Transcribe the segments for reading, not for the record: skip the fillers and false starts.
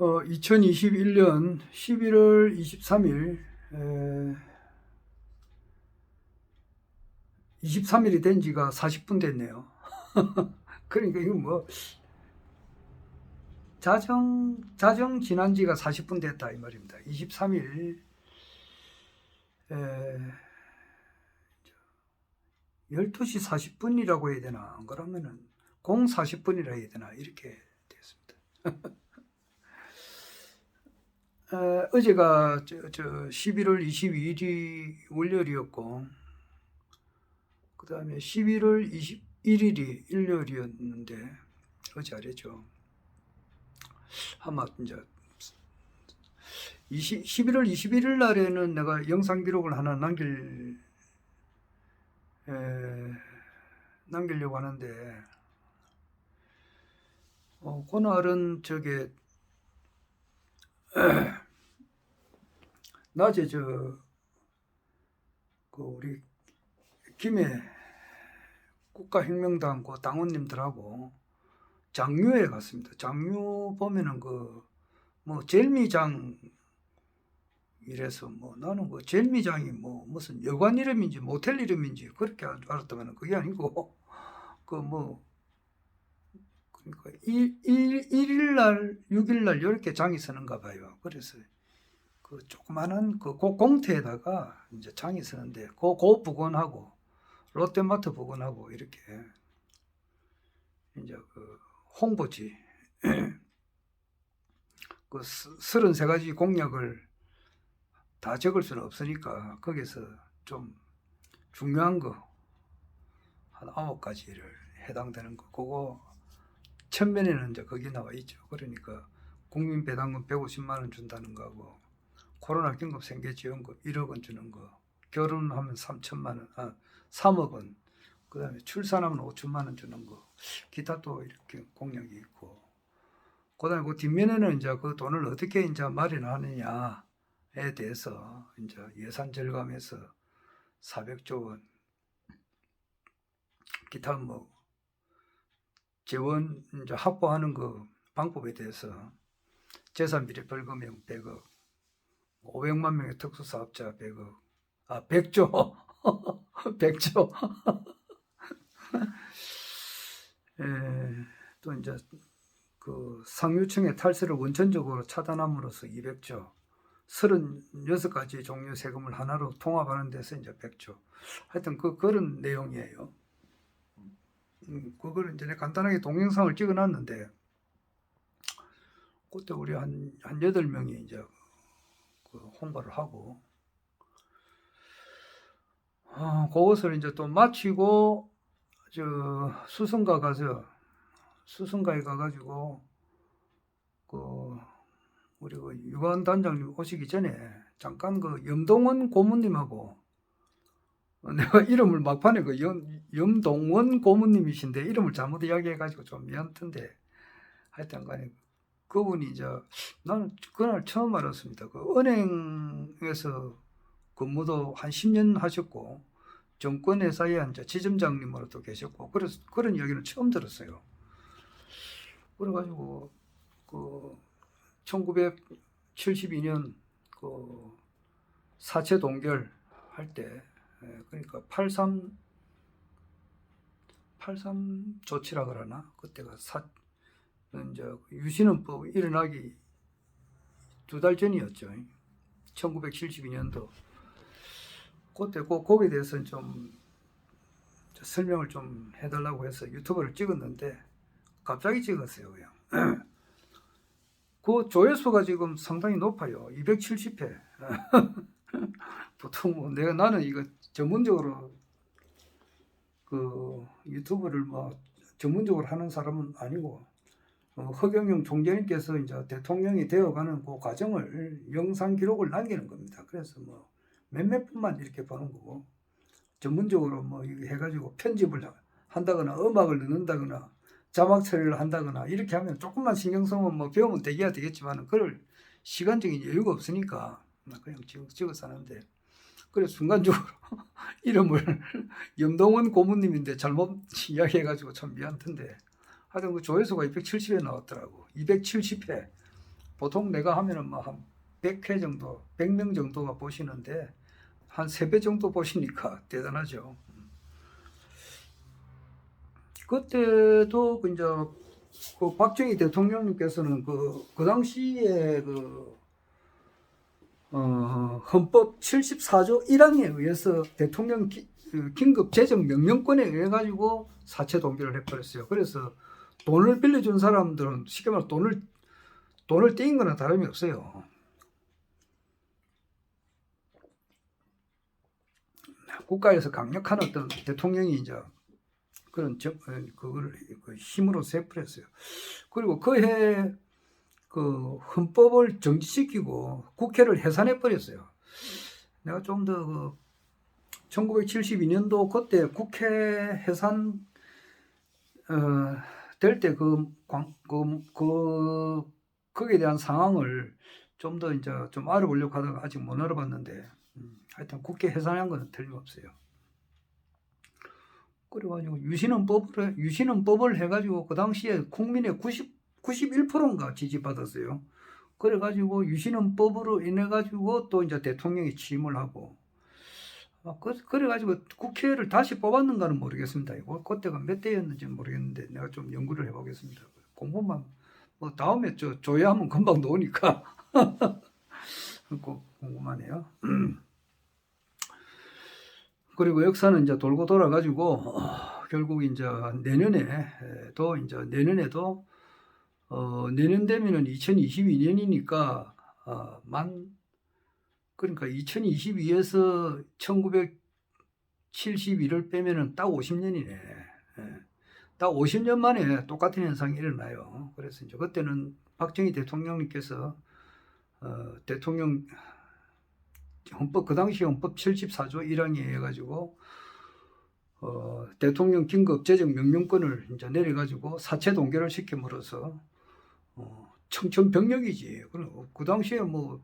2021년 11월 23일 23일이 된 지가 40분 됐네요. 그러니까 이거 뭐 자정 지난 지가 40분 됐다 이 말입니다. 23일 12시 40분이라고 해야 되나, 안 그러면은 40분이라 해야 되나, 이렇게 됐습니다. 어제가 11월 22일이 월요일이었고, 그 다음에 11월 21일이 일요일이었는데, 어제 아래죠. 아마 이제 11월 21일 날에는 내가 영상 기록을 하나 남기려고 하는데, 그날은 낮에 우리 김해 국가혁명당 당원님들하고 장류에 갔습니다. 장류 보면은 젤미장 이래서 나는 젤미장이 무슨 여관 이름인지 모텔 이름인지 그렇게 알았다면 그게 아니고 그러니까 1일 날 6일 날 이렇게 장이 서는가 봐요. 그래서 조그마한 공터에다가 이제 장이 서는데 그 부근하고 롯데마트 부근하고 이렇게 이제 홍보지 33가지 공약을 다 적을 수는 없으니까 거기서 좀 중요한 거 한 9가지를 해당되는 거, 그거 천면에는 이제 거기 나와 있죠. 그러니까 국민 배당금 150만 원 준다는 거하고 코로나 긴급 생계 지원금 1억 원 주는 거, 결혼하면 3천만 원, 3억 원, 그 다음에 출산하면 5천만 원 주는 거, 기타 또 이렇게 공약이 있고, 그 다음에 그 뒷면에는 이제 그 돈을 어떻게 이제 마련하느냐에 대해서 이제 예산 절감해서 400조 원, 기타 재원 이제 확보하는 그 방법에 대해서 재산비리 벌금형 100억, 500만 명의 특수사업자 100억, 100조, 100조. 또 이제 상류층의 탈세를 원천적으로 차단함으로써 200조, 36가지 종류 세금을 하나로 통합하는 데서 이제 100조. 하여튼 그런 내용이에요. 그걸 이제 간단하게 동영상을 찍어 놨는데, 그때 우리 한 8명이 이제 홍보를 하고, 그것을 이제 또 마치고, 수성가에 가가지고, 우리 유관 단장님 오시기 전에 잠깐 염동원 고문님하고, 내가 이름을 막판에 염동원 고문님이신데 이름을 잘못 이야기해가지고 좀 미안한데, 하여튼 간에 그분이 이제, 나는 그날 처음 알았습니다. 은행에서 근무도 한 10년 하셨고, 정권회사의 이제 지점장님으로도 계셨고, 그래서 그런 이야기는 처음 들었어요. 그래가지고 1972년 사체 동결 할 때, 그러니까 83 조치라 그러나, 그때가 이제 유신헌법 일어나기 2달 전이었죠. 1972년도. 그때 거기에 대해서는 좀 설명을 좀 해달라고 해서 유튜브를 찍었는데, 갑자기 찍었어요, 그냥. 그 조회수가 지금 상당히 높아요. 270회. 보통 나는 이거 전문적으로 유튜브를 전문적으로 하는 사람은 아니고, 허경영 총재님께서 이제 대통령이 되어가는 그 과정을 영상 기록을 남기는 겁니다. 그래서 몇몇 분만 이렇게 보는 거고, 전문적으로 이거 해가지고 편집을 한다거나 음악을 넣는다거나 자막 처리를 한다거나 이렇게 하면 조금만 신경 쓰면 배우면 되겠지만 그럴 시간적인 여유가 없으니까 그냥 찍어서 하는데, 그래서 순간적으로 이름을 염동원 고문님인데 잘못 이야기해가지고 참 미안한데, 하여튼 조회수가 270회 나왔더라고. 270회. 보통 내가 하면은 뭐 한 100회 정도, 100명 정도가 보시는데 한 3배 정도 보시니까 대단하죠. 그때도 이제 그 박정희 대통령님께서는 그 당시에 헌법 74조 1항에 의해서 대통령 긴급 재정 명령권에 의해 가지고 사체 동결을 해버렸어요. 그래서 돈을 빌려준 사람들은 쉽게 말해 돈을 떼인 거나 다름이 없어요. 국가에서 강력한 어떤 대통령이 이제 그런 그걸 힘으로 세버렸어요. 그리고 그해 그 헌법을 정지시키고 국회를 해산해 버렸어요. 내가 좀 더 1972년도 그때 국회 해산 될 때 거기에 대한 상황을 좀 더 이제 좀 알아보려고 하다가 아직 못 알아봤는데 하여튼 국회 해산한 거는 틀림없어요. 그래가지고 유신헌법을 해가지고 그 당시에 국민의 91%인가 지지받았어요. 그래가지고 유신헌법으로 인해가지고 또 이제 대통령이 취임을 하고, 그래가지고 국회를 다시 뽑았는가는 모르겠습니다. 그때가 몇 대였는지는 모르겠는데 내가 좀 연구를 해보겠습니다. 공부만 뭐 다음에 조회하면 금방 나오니까 궁금하네요. 그리고 역사는 이제 돌고 돌아가지고 결국 이제 내년에도 내년 되면은 2022년이니까 그러니까 2022에서 1971을 빼면은 딱 50년이네. 딱 50년 만에 똑같은 현상이 일어나요. 그래서 이제 그때는 박정희 대통령님께서 대통령 헌법 그 당시 헌법 74조 1항에 의해 가지고 대통령 긴급 재정 명령권을 이제 내려 가지고 사체 동결을 시킴으로써 청천벽력이지. 그 당시에 뭐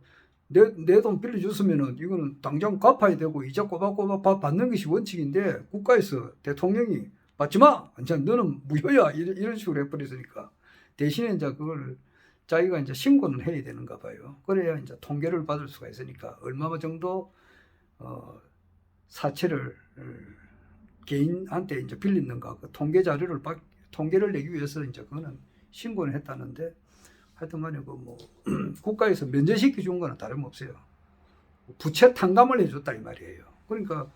내 돈 빌려줬으면은 이거는 당장 갚아야 되고 이자 꼬박꼬박 받는 것이 원칙인데 국가에서 대통령이 받지 마, 이제 너는 무효야 이런 식으로 해버렸으니까 대신에 이제 그걸 자기가 이제 신고는 해야 되는가 봐요. 그래야 이제 통계를 받을 수가 있으니까 얼마 정도 사채를 개인한테 이제 빌렸는가 그 통계 자료를 통계를 내기 위해서 이제 그거는 신고를 했다는데 하여튼간에 뭐 국가에서 면제시켜 준 거는 다름없어요. 부채 탕감을 해줬다 이 말이에요. 그러니까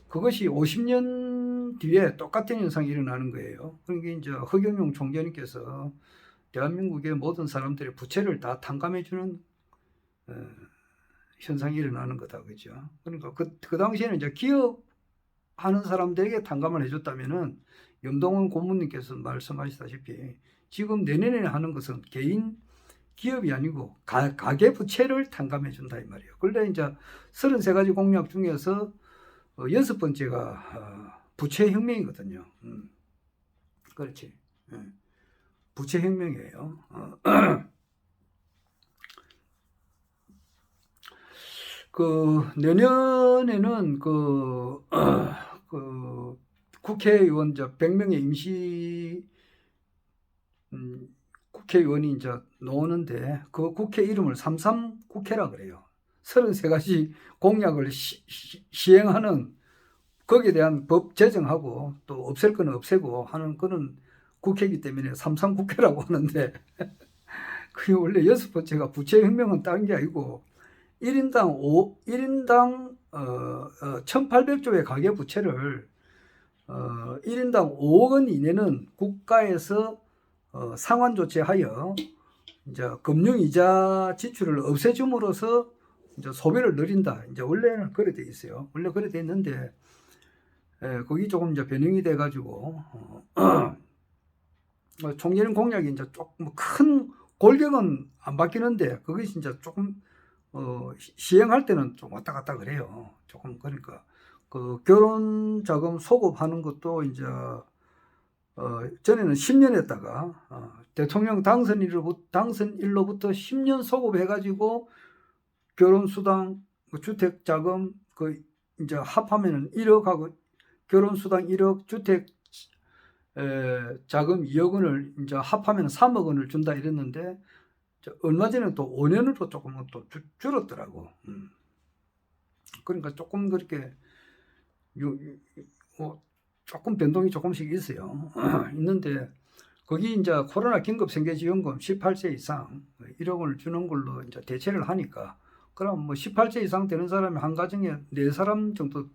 그것이 50년 뒤에 똑같은 현상이 일어나는 거예요. 그러니까 이제 허경영 총재님께서 대한민국의 모든 사람들의 부채를 다 탕감해주는 현상이 일어나는 거다, 그죠? 그러니까 그 당시에는 이제 기업하는 사람들에게 탕감을 해줬다면은 염동원 고문님께서 말씀하시다시피 지금 내년에 하는 것은 개인 기업이 아니고 가계 부채를 탕감해 준다 이 말이에요. 그런데 이제 33가지 공약 중에서 6번째가 부채 혁명이거든요. 그렇지. 부채 혁명이에요. 내년에는 국회의원 100명의 임시 국회의원이 이제 나오는데 그 국회 이름을 33 국회라 그래요. 33가지 공약을 시행하는 거기에 대한 법 제정하고 또 없앨 거는 없애고 하는 그런 국회이기 때문에 33 국회라고 하는데 그게 원래 6번째가 부채 혁명은 다른 게 아니고 1인당 1800조의 가계 부채를 1인당 5억 원 이내는 국가에서 상환 조치하여 이제 금융이자 지출을 없애줌으로써 이제 소비를 늘린다. 이제 원래는 그래 돼 있어요. 원래 그래 돼 있는데 거기 조금 이제 변형이 돼 가지고 총재님 공약이 이제 조금 큰 골격은 안 바뀌는데 그것이 진짜 조금 시행할 때는 좀 왔다 갔다 그래요. 조금 그러니까 그 결혼 자금 소급하는 것도 이제 전에는 10년 했다가 대통령 당선일로부터 10년 소급해가지고 결혼수당, 주택 자금 이제 합하면은 1억하고 결혼수당 1억, 주택 자금 2억 원을 이제 합하면 3억 원을 준다 이랬는데 얼마 전에 또 5년으로 조금 또 줄었더라고. 그러니까 조금 그렇게 조금 변동이 조금씩 있어요. 있는데 거기 이제 코로나 긴급 생계지원금 18세 이상 1억 원을 주는 걸로 이제 대체를 하니까, 그럼 뭐 18세 이상 되는 사람이 한 가정에 4사람 정도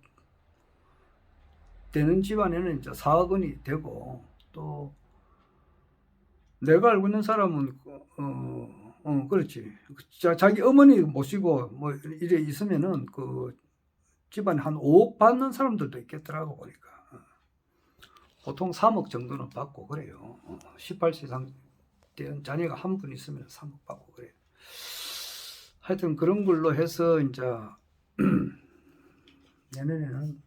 되는 집안에는 이제 4억 원이 되고, 또 내가 알고 있는 사람은 그렇지. 자기 어머니 모시고 뭐 이래 있으면은 그 집안에 한 5억 받는 사람들도 있겠더라고 보니까. 보통 3억 정도는 받고 그래요. 18세 이상 된 자녀가 한 분 있으면 3억 받고 그래요. 하여튼 그런 걸로 해서 이제 내년에는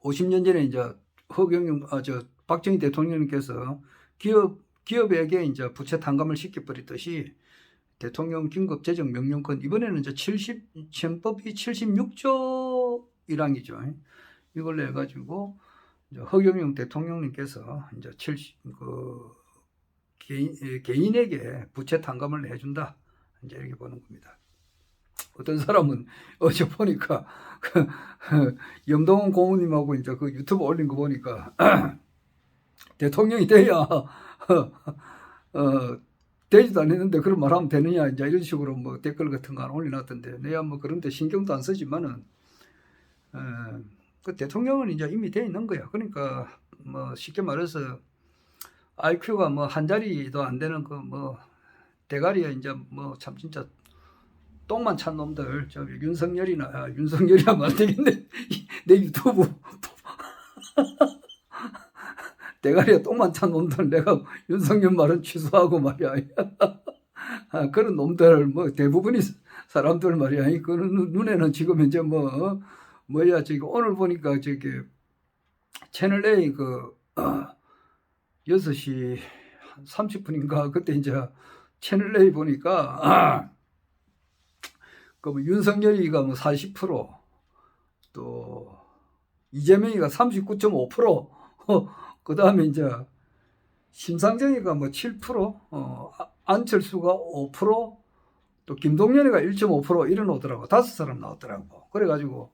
50년 전에 이제 박정희 대통령님께서 기업에게 이제 부채 탕감을 시켜버리듯이 대통령 긴급 재정 명령권, 이번에는 이제 헌법이 76조 1항이죠. 이걸로 해가지고 이제 허경영 대통령님께서 이제 개인에게 부채 탕감을 해준다, 이제 이렇게 보는 겁니다. 어떤 사람은 어제 보니까 염동훈 고모님하고 이제 그 유튜브 올린 거 보니까 대통령이 돼야 되지도 않았는데 그런 말 하면 되느냐, 이제 이런 식으로 뭐 댓글 같은 거 하나 올려놨던데, 내가 뭐 그런데 신경도 안 쓰지만은 그 대통령은 이제 이미 돼 있는 거야. 그러니까 뭐 쉽게 말해서 IQ가 뭐 한 자리도 안 되는 그 뭐 대가리에 이제 뭐 참 진짜 똥만 찬 놈들, 윤석열이야 말 되겠네. 내 유튜브 대가리에 똥만 찬 놈들, 내가 윤석열 말은 취소하고 말이야. 그런 놈들 뭐 대부분이 사람들 말이야. 그 눈에는 지금 이제 지금 오늘 보니까 저기 채널 A 6시 30분인가 그때 이제 채널 A 보니까 그 윤석열이가 40%, 또 이재명이가 39.5%, 그 다음에 이제 심상정이가 7%, 안철수가 5%, 또 김동연이가 1.5% 이런 오더라고. 5사람 나왔더라고. 그래가지고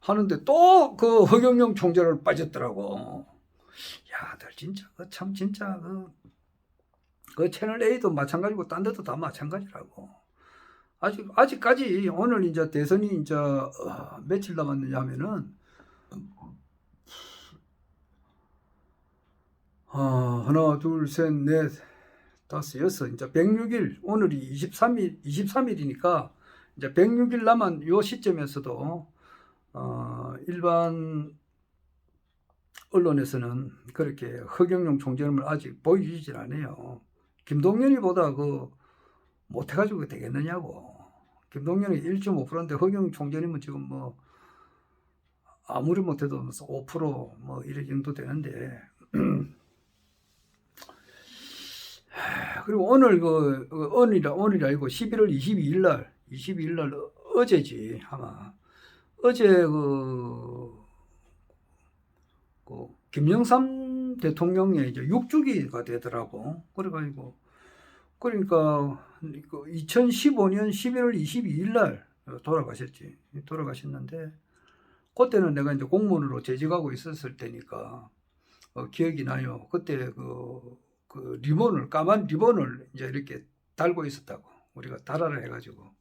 하는데 또 그 허경영 총재를 빠졌더라고. 야, 들 진짜 참 진짜 그 채널 A도 마찬가지고 딴 데도 다 마찬가지라고. 아직까지 오늘 이제 대선이 이제 며칠 남았느냐 하면은 하나, 둘, 셋, 넷, 다섯, 여섯, 이제 106일, 오늘이 23일이니까 이제 106일 남은 요 시점에서도 일반 언론에서는 그렇게 허경영 총재를 아직 보여주질 않아요. 김동연이보다 못해가지고 되겠느냐고. 김동연이 1.5%인데 허경영 총재님은 지금 아무리 못해도 5% 이래 정도 되는데. 그리고 오늘 오늘이 아니고 11월 22일 날 어제지 아마. 어제 김영삼 대통령의 이제 6주기가 되더라고. 그러니까 2015년 11월 22일 날 돌아가셨는데, 그때는 내가 이제 공무원으로 재직하고 있었을 때니까 기억이 나요. 그때 까만 리본을 이제 이렇게 달고 있었다고. 우리가 달아라 해가지고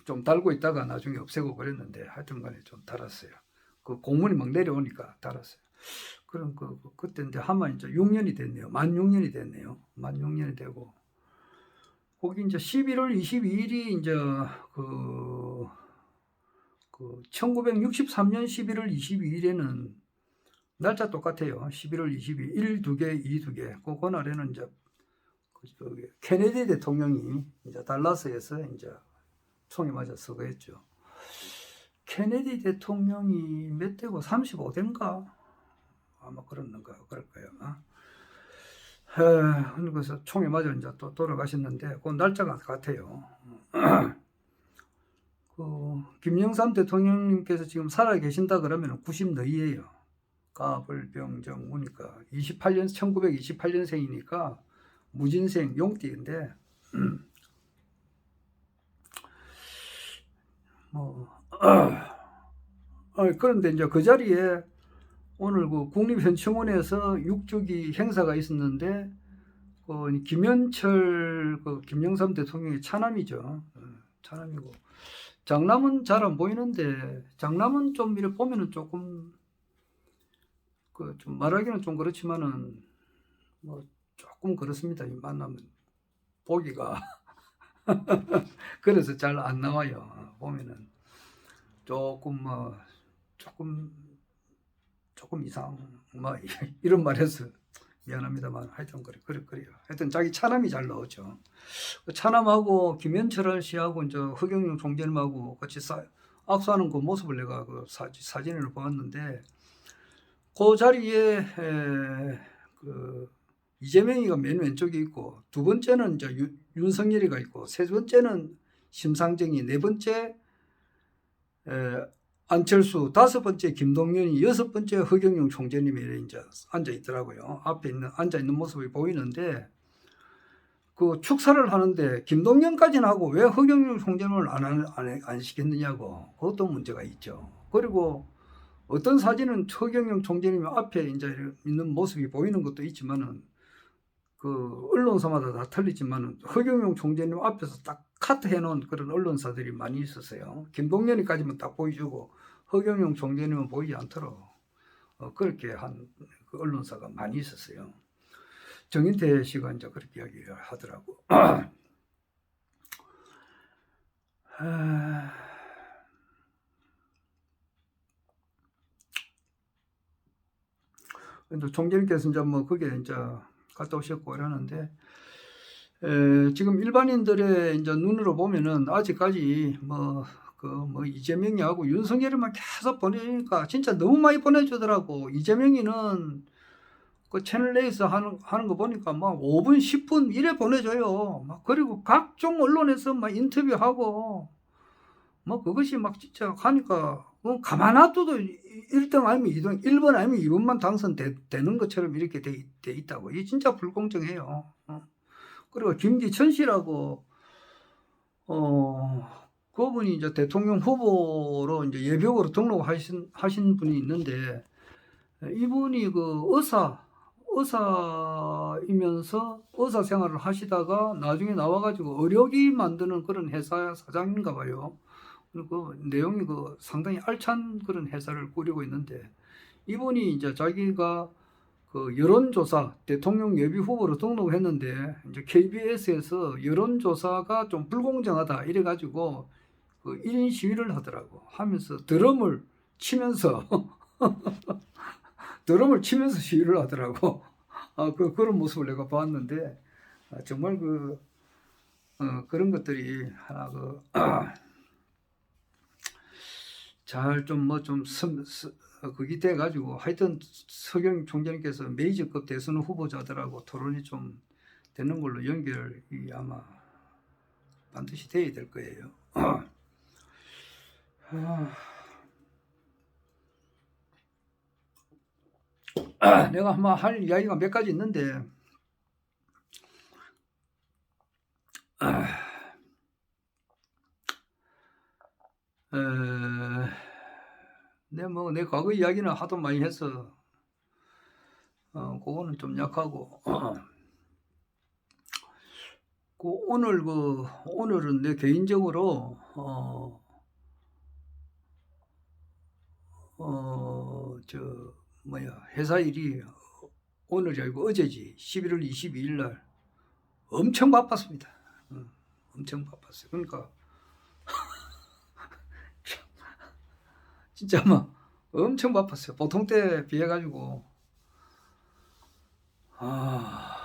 좀 달고 있다가 나중에 없애고 그랬는데, 하여튼 간에 좀 달았어요. 그 공문이 막 내려오니까 달았어요. 그럼 그때 이제 하면 이제 6년이 됐네요. 만 6년이 됐네요. 만 6년이 되고, 거기 이제 11월 22일이 이제 1963년 11월 22일에는 날짜 똑같아요. 11월 22일 1, 2개, 2, 2개. 그날에는 이제 케네디 대통령이 이제 달라스에서 이제 총에 맞아 서거했죠. 케네디 대통령이 몇 대고 35대인가? 아마 그럴 거예요. 그래서 총에 맞아 이제 또 돌아가셨는데, 그 날짜가 같아요. 김영삼 대통령님께서 지금 살아 계신다 그러면 90 너희예요. 가불병정우니까 1928년생이니까 무진생 용띠인데 뭐 그런데 이제 그 자리에 오늘 그 국립현충원에서 6주기 행사가 있었는데 김현철 김영삼 대통령의 차남이죠. 차남이고 장남은 잘 안 보이는데 장남은 좀 이렇게 보면은 조금 좀 말하기는 좀 그렇지만은 뭐 조금 그렇습니다. 이 만나면 보기가 그래서 잘 안 나와요. 보면은 조금 조금 이상 뭐 이런 말해서 미안합니다만 하여튼 그래요. 하여튼 자기 차남이 잘 나오죠. 차남하고 김현철 씨하고 이제 허경영 총재님하고 같이 악수하는 그 모습을 내가 그 사진을 보았는데 그 자리에 그 이재명이가 맨 왼쪽에 있고 두 번째는 이제 윤석열이가 있고 세 번째는 심상정이 네 번째 안철수 다섯 번째 김동연이 여섯 번째 허경영 총재님이 이제 앉아 있더라고요. 앞에 앉아 있는 모습이 보이는데 그 축사를 하는데 김동연까지는 하고 왜 허경영 총재님을 안 시켰느냐고 그것도 문제가 있죠. 그리고 어떤 사진은 허경영 총재님 앞에 이제 있는 모습이 보이는 것도 있지만은 그 언론사마다 다 틀리지만은 허경영 총재님 앞에서 딱 카트 해놓은 그런 언론사들이 많이 있었어요. 김동연이까지만 딱 보여주고 허경영 총재님은 보이지 않도록 그렇게 한 그 언론사가 많이 있었어요. 정인태 씨가 이제 그렇게 이야기를 하더라고. 근데 총재님께서 이제 뭐 그게 이제 갔다 오셨고 이러는데 지금 일반인들의 이제 눈으로 보면은 아직까지 뭐 이재명이하고 윤석열이만 계속 보내니까 진짜 너무 많이 보내주더라고. 이재명이는 그 채널 내에서 하는 거 보니까 막 5분, 10분 이래 보내줘요. 막 그리고 각종 언론에서 막 인터뷰하고 뭐 그것이 막 진짜 하니까 가만 놔둬도 1등 아니면 2등, 1번 아니면 2번만 당선되는 것처럼 이렇게 돼 있다고. 이게 진짜 불공정해요. 그리고 김기천 씨라고 그분이 이제 대통령 후보로 이제 예비역으로 등록하신 분이 있는데 이분이 그 의사이면서 의사 생활을 하시다가 나중에 나와가지고 의료기 만드는 그런 회사 사장인가 봐요. 그 내용이 그 상당히 알찬 그런 회사를 꾸리고 있는데 이분이 이제 자기가 그 여론조사 대통령 예비 후보로 등록했는데 이제 KBS에서 여론조사가 좀 불공정하다 이래가지고 그 1인 시위를 하더라고. 하면서 드럼을 치면서 시위를 하더라고. 그런 모습을 내가 봤는데 정말 그런 것들이 하나 잘 좀 그게 돼가지고 하여튼 서경 총재님께서 메이저급 대선 후보자들하고 토론이 좀 되는 걸로 연결이 아마 반드시 돼야 될 거예요. 내가 아마 할 이야기가 몇 가지 있는데 내 과거 이야기는 하도 많이 해서 그거는 좀 약하고 오늘은 내 개인적으로 회사 일이 오늘이 아니고 어제지 11월 22일 날 엄청 바빴습니다. 엄청 바빴어요. 그러니까 진짜 막 엄청 바빴어요. 보통 때 비해 가지고 한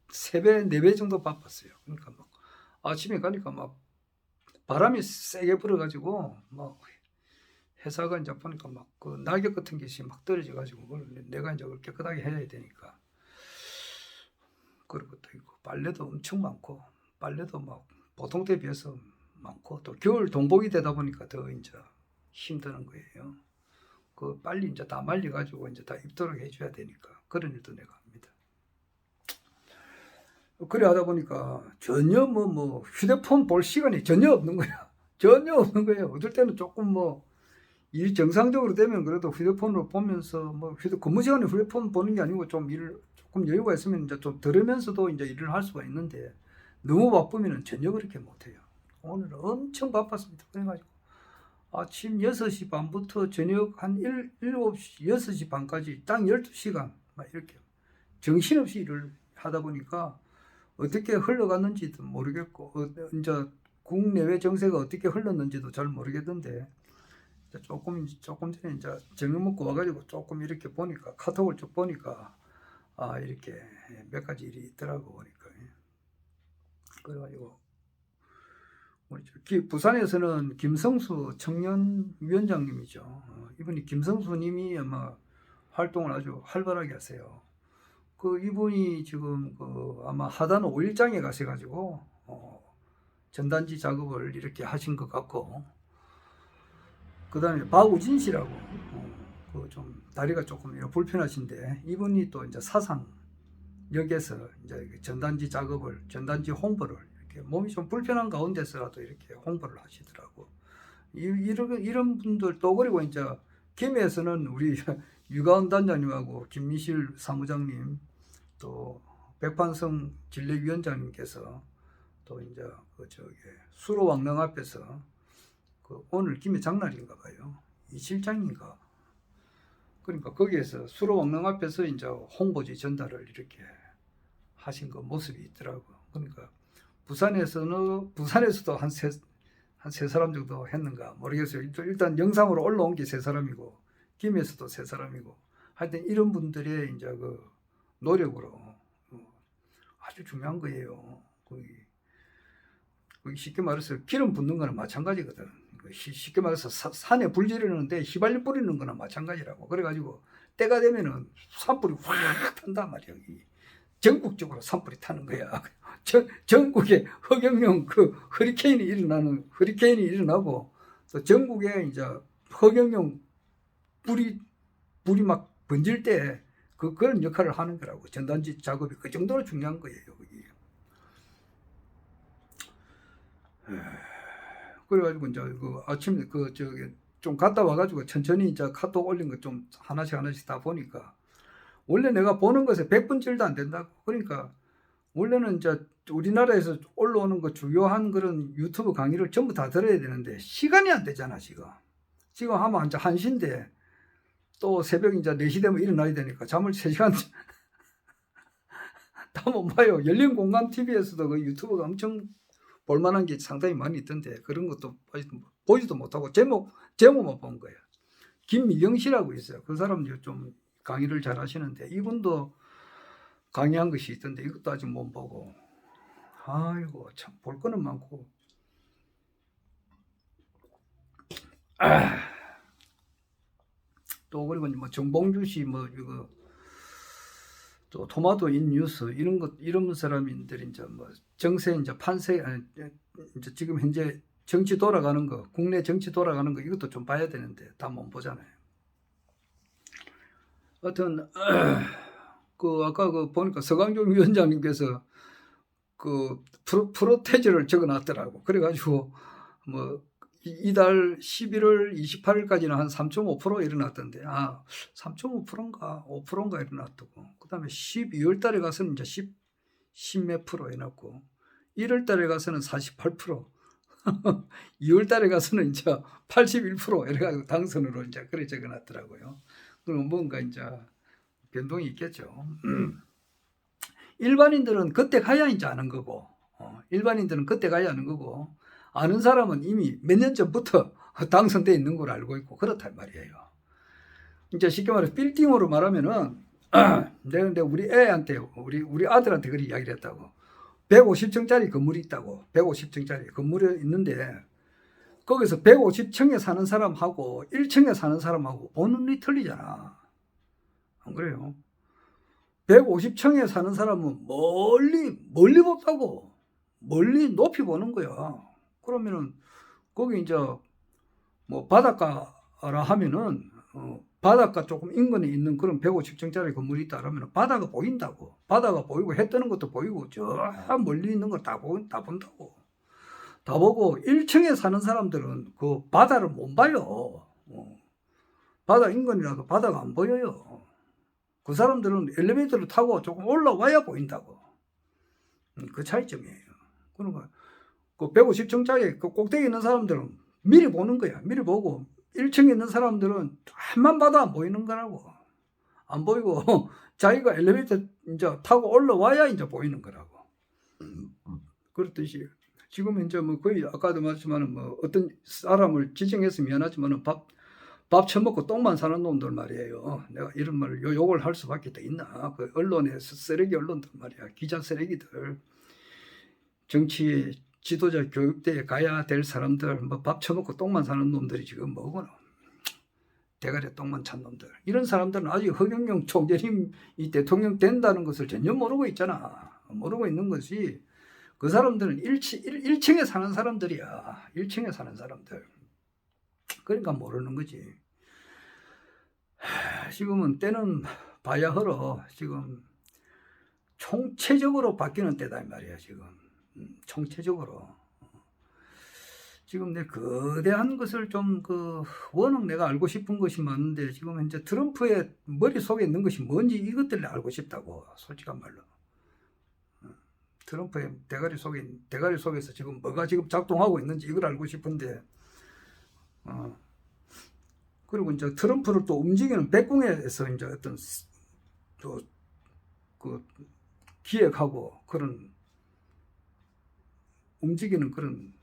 3배, 4배 정도 바빴어요. 그러니까 막 아침에 가니까 막 바람이 세게 불어가지고 막 회사가 이제 보니까 막 그 낙엽 같은 것이 막 떨어져가지고 내가 이제 그걸 깨끗하게 해야 되니까 그런 것도 있고 빨래도 엄청 많고 빨래도 막 보통 때에 비해서 많고 또 겨울 동복이 되다 보니까 더 이제 힘드는 거예요. 그 빨리 이제 다 말려가지고 이제 다 입도록 해줘야 되니까 그런 일도 내가 합니다. 그래 하다 보니까 전혀 뭐 휴대폰 볼 시간이 전혀 없는 거야. 전혀 없는 거예요. 어떨 때는 조금 뭐 일이 정상적으로 되면 그래도 휴대폰으로 보면서 뭐 근무 시간에 휴대폰 보는 게 아니고 좀 일을 조금 여유가 있으면 이제 좀 들으면서도 이제 일을 할 수가 있는데 너무 바쁘면은 전혀 그렇게 못해요. 오늘 엄청 바빴습니다. 그래가지고 아침 6시 반부터 저녁 한 7시, 6시 반까지 딱 12시간 막 이렇게 정신없이 일을 하다 보니까 어떻게 흘러갔는지도 모르겠고 이제 국내외 정세가 어떻게 흘렀는지도 잘 모르겠던데 조금 전에 이제 저녁 먹고 와가지고 조금 이렇게 보니까 카톡을 쭉 보니까 이렇게 몇 가지 일이 있더라고 보니까 그래가지고 부산에서는 김성수 청년위원장님이죠. 이분이 김성수님이 아마 활동을 아주 활발하게 하세요. 이분이 지금 아마 하단 5일장에 가셔가지고 전단지 작업을 이렇게 하신 것 같고, 그 다음에 박우진 씨라고 좀 다리가 조금 불편하신데 이분이 또 이제 사상역에서 이제 전단지 작업을, 전단지 홍보를 이렇게 몸이 좀 불편한 가운데서라도 이렇게 홍보를 하시더라고. 이런 분들 또 그리고 이제 김해에서는 우리 유가은 단장님하고 김미실 사무장님 또 백판성 진례위원장님께서 또 이제 수로왕릉 앞에서 오늘 김해 장날인가 봐요. 이 실장인가. 그러니까 거기에서 수로왕릉 앞에서 이제 홍보지 전달을 이렇게 하신 그 모습이 있더라고. 그러니까 부산에서도 한 세 사람 정도 했는가 모르겠어요. 일단 영상으로 올라온 게 세 사람이고 김해에서도 세 사람이고 하여튼 이런 분들의 이제 노력으로 아주 중요한 거예요. 거기 쉽게 말해서 기름 붓는 거나 마찬가지거든. 쉽게 말해서 산에 불 지르는데 휘발유 뿌리는 거나 마찬가지라고. 그래가지고 때가 되면은 산불이 확 탄단 말이야. 전국적으로 산불이 타는 거야. 전국에 허경영 허리케인이 일어나고 또 전국에 이제 허경영 불이 막 번질 때 그런 역할을 하는 거라고. 전단지 작업이 그 정도로 중요한 거예요. 거기. 그래가지고 이제 아침에 좀 갔다 와가지고 천천히 이제 카톡 올린 거 좀 하나씩 다 보니까 원래 내가 보는 것에 100분질도 안 된다고. 그러니까 원래는 이제 우리나라에서 올라오는 거 주요한 그런 유튜브 강의를 전부 다 들어야 되는데 시간이 안 되잖아 지금. 지금 하면 이제 1시인데 또 새벽 이제 4시 되면 일어나야 되니까 잠을 3시간 다 못 봐요. 열린공감 TV에서도 그 유튜브가 엄청 볼만한 게 상당히 많이 있던데 그런 것도 보지도 못하고 제목만 본 거예요. 김미경 씨라고 있어요. 그 사람 좀 강의를 잘 하시는데 이분도 강의한 것이 있던데 이것도 아직 못 보고, 아이고 참 볼 거는 많고. 또 그리고 뭐 정봉주 씨 이거 또 토마토 인 뉴스 이런 사람들이 이제 정세 이제 판세 이제 지금 현재 정치 돌아가는 거, 국내 정치 돌아가는 거 이것도 좀 봐야 되는데 다 못 보잖아요. 하여튼 아까 보니까 서강종 위원장님께서 프로테즈를 적어놨더라고. 그래가지고 이달 11월 28일까지는 한 3.5% 일어났던데 3.5%인가 5%인가 일어났다고. 그 다음에 12월 달에 가서는 이제 10몇 프로 해놨고 1월 달에 가서는 48% 2월 달에 가서는 이제 81% 이래가지고 당선으로 이제 그래 적어놨더라고요. 그럼 뭔가 이제 변동이 있겠죠. 일반인들은 그때 가야 이제 아는 거고, 아는 사람은 이미 몇 년 전부터 당선돼 있는 걸 알고 있고 그렇단 말이에요. 이제 쉽게 말해서 빌딩으로 말하면은 내가 우리 애한테 우리 아들한테 그렇게 이야기를 했다고. 150층짜리 건물이 있다고. 150층짜리 건물이 있는데 거기서 150층에 사는 사람하고 1층에 사는 사람하고 보는 눈이 틀리잖아. 안 그래요? 150층에 사는 사람은 멀리 본다고. 멀리 높이 보는 거야. 그러면은 거기 이제 뭐 바닷가라 하면은 바닷가 조금 인근에 있는 그런 150층짜리 건물이 있다 그러면 바다가 보인다고. 바다가 보이고 해 뜨는 것도 보이고 저 멀리 있는 거 다 본다고. 다 보고 1층에 사는 사람들은 그 바다를 못 봐요. 바다 인근이라도 바다가 안 보여요. 그 사람들은 엘리베이터를 타고 조금 올라와야 보인다고. 그 차이점이에요. 그러니까 그 150층짜리 그 꼭대기 있는 사람들은 미리 보는 거야. 미리 보고 1층에 있는 사람들은 한만 봐도 안 보이는 거라고. 안 보이고 자기가 엘리베이터 이제 타고 올라와야 이제 보이는 거라고. 그렇듯이 지금 이제 뭐 거의 아까도 말했지만은 뭐 어떤 사람을 지정해서 미안하지만은 밥 처먹고 똥만 사는 놈들 말이에요. 내가 이런 말을 욕을 할 수밖에 더 있나. 그 언론에서 쓰레기 언론들 말이야. 기자 쓰레기들. 정치 지도자 교육대에 가야 될 사람들, 뭐 밥 처먹고 똥만 사는 놈들이 지금 뭐구나. 대가리 똥만 찬 놈들. 이런 사람들은 아직 허경영 총재님 이 대통령 된다는 것을 전혀 모르고 있잖아. 모르고 있는 것이 그 사람들은 1층에 사는 사람들이야. 1층에 사는 사람들. 그러니까 모르는 거지. 지금은 때는 봐야 하러 지금 총체적으로 바뀌는 때다 이 말이야 지금. 총체적으로. 지금 내 거대한 것을 좀 워낙 내가 알고 싶은 것이 많은데 지금 현재 트럼프의 머릿속에 있는 것이 뭔지 이것들을 알고 싶다고 솔직한 말로. 트럼프의 대가리 속에서 지금 뭐가 지금 작동하고 있는지 이걸 알고 싶은데 그리고 이제 트럼프를 또 움직이는 백궁에서 이제 어떤 또 그 기획하고 그런 움직이는 그런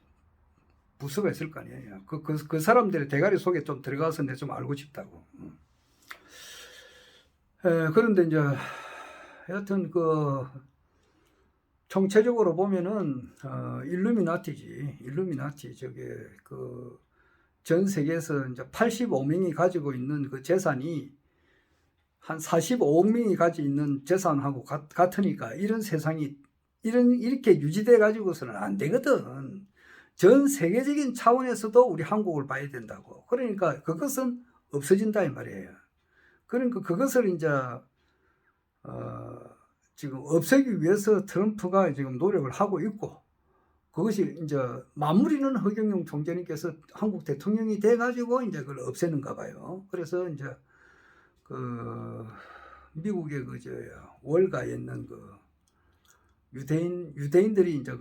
부서가 있을 거 아니에요. 그 사람들의 대가리 속에 좀 들어가서 내가 좀 알고 싶다고. 그런데 이제 여하튼 총체적으로 보면은 일루미나티 저게 전 세계에서 이제 85명이 가지고 있는 그 재산이 한 45억 명이 가지고 있는 재산하고 같으니까 이런 세상이 이렇게 유지돼 가지고서는 안 되거든. 전 세계적인 차원에서도 우리 한국을 봐야 된다고. 그러니까 그것은 없어진다 이 말이에요. 그러니까 그것을 이제 지금 없애기 위해서 트럼프가 지금 노력을 하고 있고 그것이 이제 마무리는 허경영 총재님께서 한국 대통령이 돼가지고 이제 그걸 없애는가 봐요. 그래서 이제 미국의 월가에 있는 유대인들이 이제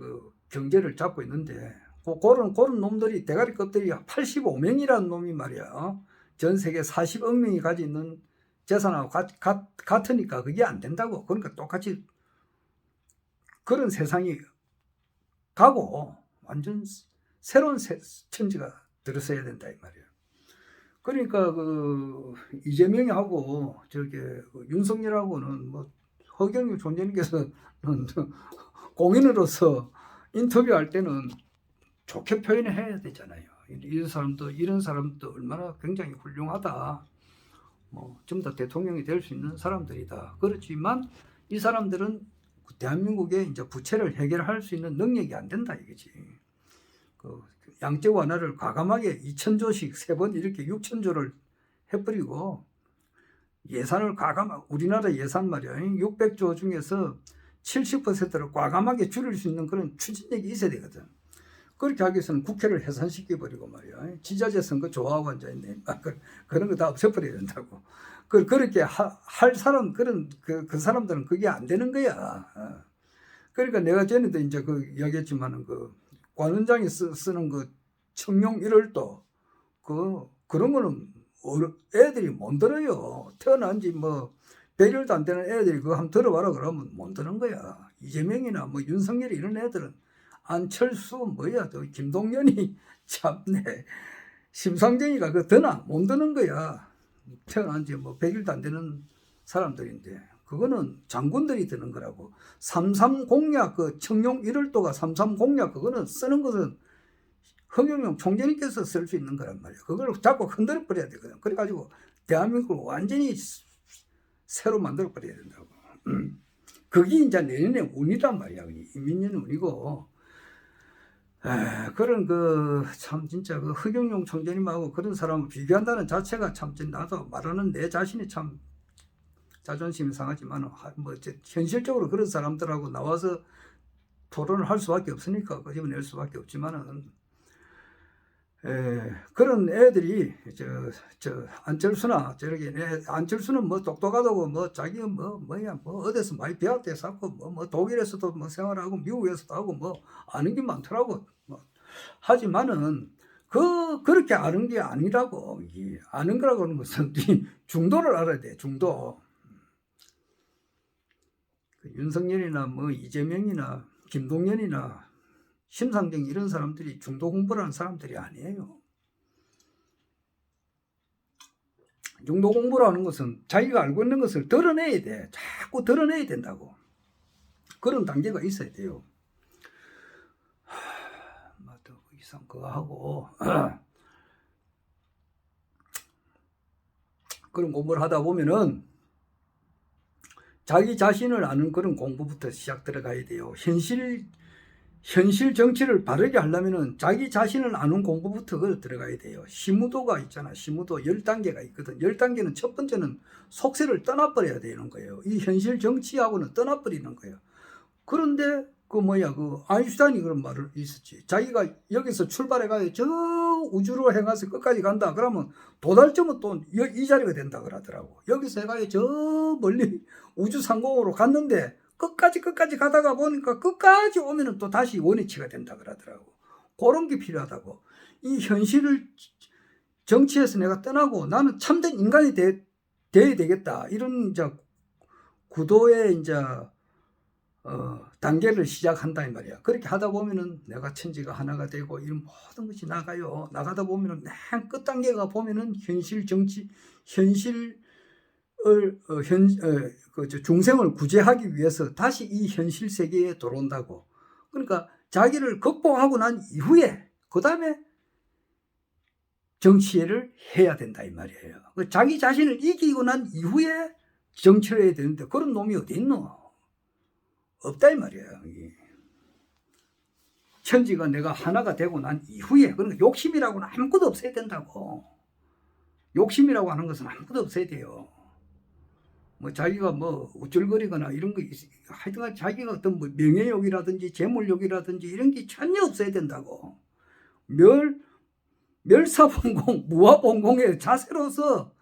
경제를 잡고 있는데 그런 놈들이 대가리 껍데기 85명이라는 놈이 말이야. 전 세계 40억 명이 가지고 있는 재산하고 같으니까 그게 안 된다고. 그러니까 똑같이 그런 세상이 가고 완전 새로운 천지가 들어서야 된다 이 말이에요. 그러니까 이재명하고 윤석열하고는 뭐 허경영 총재님께서는 공인으로서 인터뷰할 때는 좋게 표현해야 되잖아요. 이런 사람도 얼마나 굉장히 훌륭하다. 뭐 좀 더 대통령이 될 수 있는 사람들이다. 그렇지만 이 사람들은 대한민국의 이제 부채를 해결할 수 있는 능력이 안 된다 이거지. 양적 완화를 과감하게 2,000조씩 3번 이렇게 6,000조를 해버리고 예산을 우리나라 예산 말이야. 600조 중에서 70%를 과감하게 줄일 수 있는 그런 추진력이 있어야 되거든. 그렇게 하기 위해서는 국회를 해산시켜버리고 말이야. 지자체 선거 좋아하고 앉아있네. 그런 거 다 없애버려야 된다고. 그렇게 할 사람, 그 사람들은 그게 안 되는 거야. 그러니까 내가 전에도 이제 이야기했지만은 관원장이 쓰는 청룡 1월도 그런 거는 애들이 못 들어요. 태어난 지 100일도 안 되는 애들이 그거 한번 들어봐라 그러면 못 듣는 거야. 이재명이나 윤석열이 이런 애들은 안철수 김동연이 참네. 심상정이가 드나 못 드는 거야. 태어난 지 100일도 안 되는 사람들인데 그거는 장군들이 드는 거라고. 3.3 공약 청룡 1월도가 3.3 공약 그거는 쓰는 것은 허경영 총재님께서 쓸 수 있는 거란 말이야. 그걸 자꾸 흔들어 버려야 되거든. 그래가지고 대한민국을 완전히 새로 만들어 버려야 된다고. 그게 이제 내년에 운이란 말이야. 이민년 운이고. 그런 참 진짜 허경영 총재님하고 그런 사람을 비교한다는 자체가 참 나도 말하는 내 자신이 참 자존심이 상하지만 뭐 현실적으로 그런 사람들하고 나와서 토론을 할 수밖에 없으니까 끄집어낼 수밖에 없지만은 그런 애들이 안철수나 저렇게 안철수는 뭐 똑똑하다고 뭐 자기가 뭐야 어디서 많이 배웠대 쌓고 뭐 독일에서도 뭐 생활하고 미국에서도 하고 뭐 아는 게 많더라고. 하지만은 그렇게 아는 게 아니라고. 아는 거라고 하는 것은 중도를 알아야 돼. 중도. 윤석열이나 뭐 이재명이나 김동연이나 심상정 이런 사람들이 중도 공부를 하는 사람들이 아니에요. 중도 공부라는 것은 자기가 알고 있는 것을 드러내야 돼. 자꾸 드러내야 된다고. 그런 단계가 있어야 돼요. 또 이상 그거 하고 그런 공부를 하다 보면은 자기 자신을 아는 그런 공부부터 시작 들어가야 돼요. 현실 정치를 바르게 하려면은 자기 자신을 아는 공부부터 들어가야 돼요. 시무도가 있잖아. 시무도 10단계가 있거든. 10단계는 첫 번째는 속세를 떠나버려야 되는 거예요. 이 현실 정치하고는 떠나버리는 거예요. 그런데 아인슈타인이 그런 말을 있었지. 자기가 여기서 출발해가지고 저 우주로 행해서 끝까지 간다. 그러면 도달점은 또 이 자리가 된다 그러더라고. 여기서 해가지고 저 멀리 우주 상공으로 갔는데 끝까지 가다가 보니까 끝까지 오면은 또 다시 원위치가 된다 그러더라고. 그런 게 필요하다고. 이 현실을 정치에서 내가 떠나고 나는 참된 인간이 돼야 되겠다. 이런 구도의 단계를 시작한다 이 말이야. 그렇게 하다 보면은 내가 천지가 하나가 되고 이런 모든 것이 나가요. 나가다 보면은 맨 끝 단계가 보면은 현실 정치, 중생을 구제하기 위해서 다시 이 현실 세계에 들어온다고. 그러니까 자기를 극복하고 난 이후에 그 다음에 정치를 해야 된다 이 말이에요. 자기 자신을 이기고 난 이후에 정치를 해야 되는데 그런 놈이 어디 있노? 없다 이 말이에요. 천지가 내가 하나가 되고 난 이후에, 그러니까 욕심이라고는 아무것도 없어야 된다고. 욕심이라고 하는 것은 아무것도 없어야 돼요. 뭐 자기가 뭐 우쭐거리거나 이런 거 하여튼 자기가 어떤 뭐 명예욕이라든지 재물욕이라든지 이런 게 전혀 없어야 된다고. 멸사봉공 무아봉공의 자세로서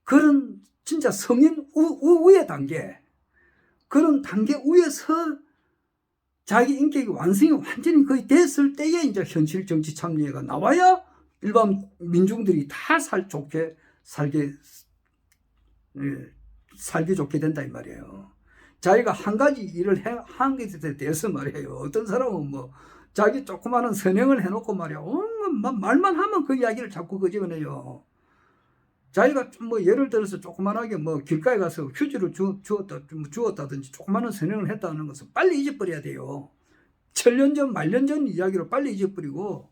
그런 진짜 성인 우의 단계, 그런 단계 위에서 자기 인격이 완성이 완전히 거의 됐을 때에 이제 현실 정치 참여가 나와야 일반 민중들이 다 살기 좋게 된다 이 말이에요. 자기가 한 가지 일을 한 것에 대해서 말이에요. 어떤 사람은 뭐 자기 조그마한 선행을 해놓고 말이야. 말만 하면 그 이야기를 자꾸 끄집어내요. 자기가 뭐 예를 들어서 조그만하게 뭐 길가에 가서 휴지를 주었다든지 조그마한 선행을 했다는 것은 빨리 잊어버려야 돼요. 천년 전 말년 전 이야기를 빨리 잊어버리고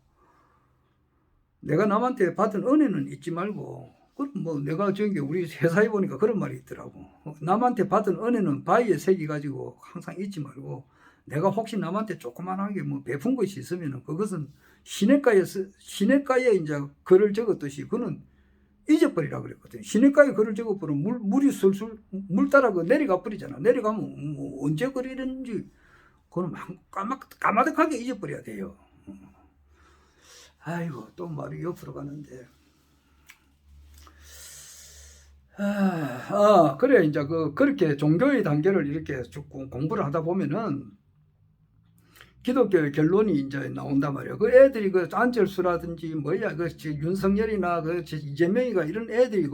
내가 남한테 받은 은혜는 잊지 말고, 그럼 뭐 내가 저기 우리 회사에 보니까 그런 말이 있더라고. 남한테 받은 은혜는 바위에 새겨가지고 항상 잊지 말고, 내가 혹시 남한테 조그만하게 뭐 베푼 것이 있으면은 그것은 시냇가에 이제 글을 적었듯이 그는 잊어버리라 그랬거든. 시냇가에 글을 적어버리면 물이 술술 물 따라 내려가 버리잖아. 내려가면 뭐 언제 그리는지 그건 까마득하게 잊어버려야 돼요. 아이고 또 말이 옆으로 가는데. 그래 이제 그렇게 종교의 단계를 이렇게 쭉 공부를 하다 보면은 기독교의 결론이 이제 나온단 말이에요. 그 애들이 안철수라든지 윤석열이나 이재명이가 이런 애들이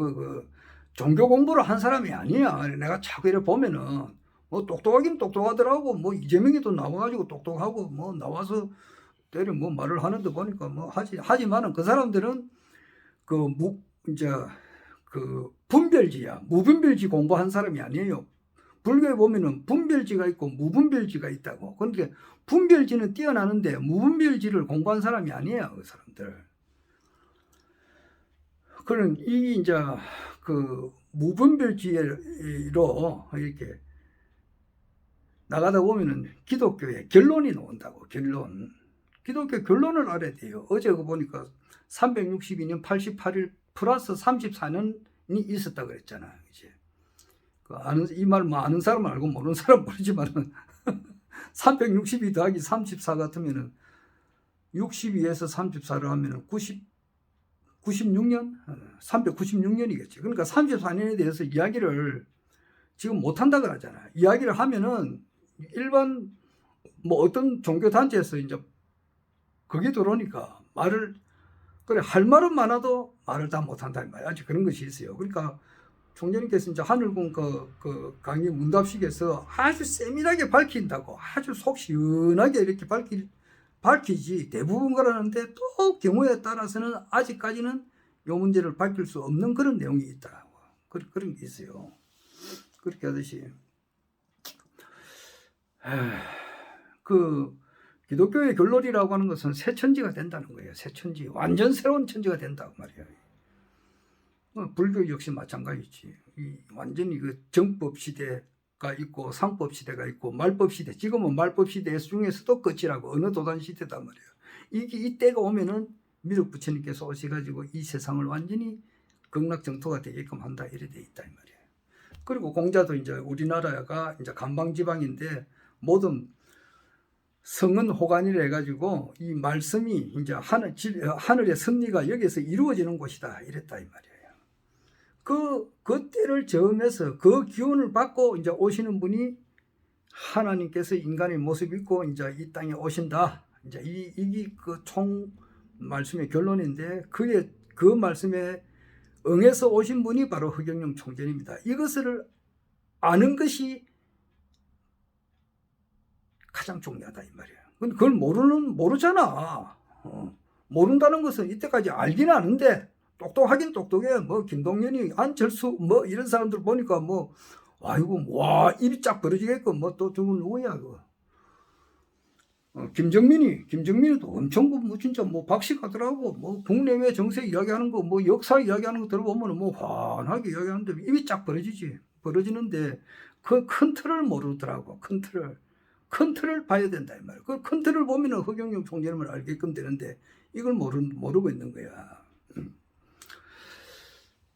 종교 공부를 한 사람이 아니야. 내가 자꾸 이렇게 보면은 뭐 똑똑하긴 똑똑하더라고. 뭐 이재명이도 나와가지고 똑똑하고 뭐 나와서 때려 뭐 말을 하는데 보니까 뭐 하지만은 그 사람들은 분별지야. 무분별지 공부한 사람이 아니에요. 불교에 보면은 분별지가 있고 무분별지가 있다고. 그런데 분별지는 뛰어나는데 무분별지를 공부한 사람이 아니에요, 그 사람들. 그런 이 이제 무분별지로 이렇게 나가다 보면은 기독교의 결론이 나온다고. 기독교 결론을 알아야 돼요. 어제 그 보니까 362년 88일 플러스 34년이 있었다 그랬잖아요. 이제 이 말 뭐 아는 사람은 알고 모르는 사람은 모르지만은 362 더하기 34 같으면은 62에서 34를 하면은 96년? 396년이겠지. 그러니까 34년에 대해서 이야기를 지금 못한다 그러잖아요. 이야기를 하면은 일반 뭐 어떤 종교단체에서 이제 그게 들어오니까 말을, 그래, 할 말은 많아도 말을 다 못한다. 아직 그런 것이 있어요. 그러니까 총재님께서 이제 하늘군 그 강의 문답식에서 아주 세밀하게 밝힌다고, 아주 속 시원하게 이렇게 밝히지 대부분 그러는데 또 경우에 따라서는 아직까지는 이 문제를 밝힐 수 없는 그런 내용이 있더라고. 그런 게 있어요. 그렇게 하듯이 그 기독교의 결론이라고 하는 것은 새 천지가 된다는 거예요. 새 천지, 완전 새로운 천지가 된다고 말이에요. 불교 역시 마찬가지지. 완전히 그 정법 시대가 있고 상법 시대가 있고 말법 시대. 지금은 말법 시대 중에서도 끝이라고, 어느 도단 시대단 말이에요. 이때가 오면은 미륵 부처님께서 오셔가지고 이 세상을 완전히 극락정토가 되게끔 한다, 이래 돼 있다 이 말이에요. 그리고 공자도 이제 우리나라가 이제 간방지방인데 모든 성은 호관이라 해가지고 이 말씀이 이제 하늘의 섭리가 여기서 이루어지는 곳이다, 이랬다 이 말이에요. 그 때를 저음해서 그 기운을 받고 이제 오시는 분이 하나님께서 인간의 모습 입고 이제 이 땅에 오신다. 이제 이게 그 총 말씀의 결론인데, 그 말씀에 응해서 오신 분이 바로 허경영 총재입니다. 이것을 아는 것이 가장 중요하다 이 말이에요. 근데 그걸 모르잖아. 모른다는 것은 이때까지 알긴 아는데, 똑똑하긴 똑똑해. 뭐 김동연이, 안철수 뭐 이런 사람들 보니까 뭐 아이고 와 입이 쫙 벌어지겠고, 뭐 또 저건 누구야 그 김정민이도 엄청 뭐 진짜 뭐 박식하더라고. 뭐 국내외 정세 이야기하는 거, 뭐 역사 이야기하는 거 들어보면 뭐 환하게 이야기하는데 입이 쫙 벌어지는데 그 큰 틀을 모르더라고. 큰 틀을 봐야 된다 이 말이야. 그 큰 틀을 보면은 허경영 총재님을 알게끔 되는데 이걸 모르고 있는 거야.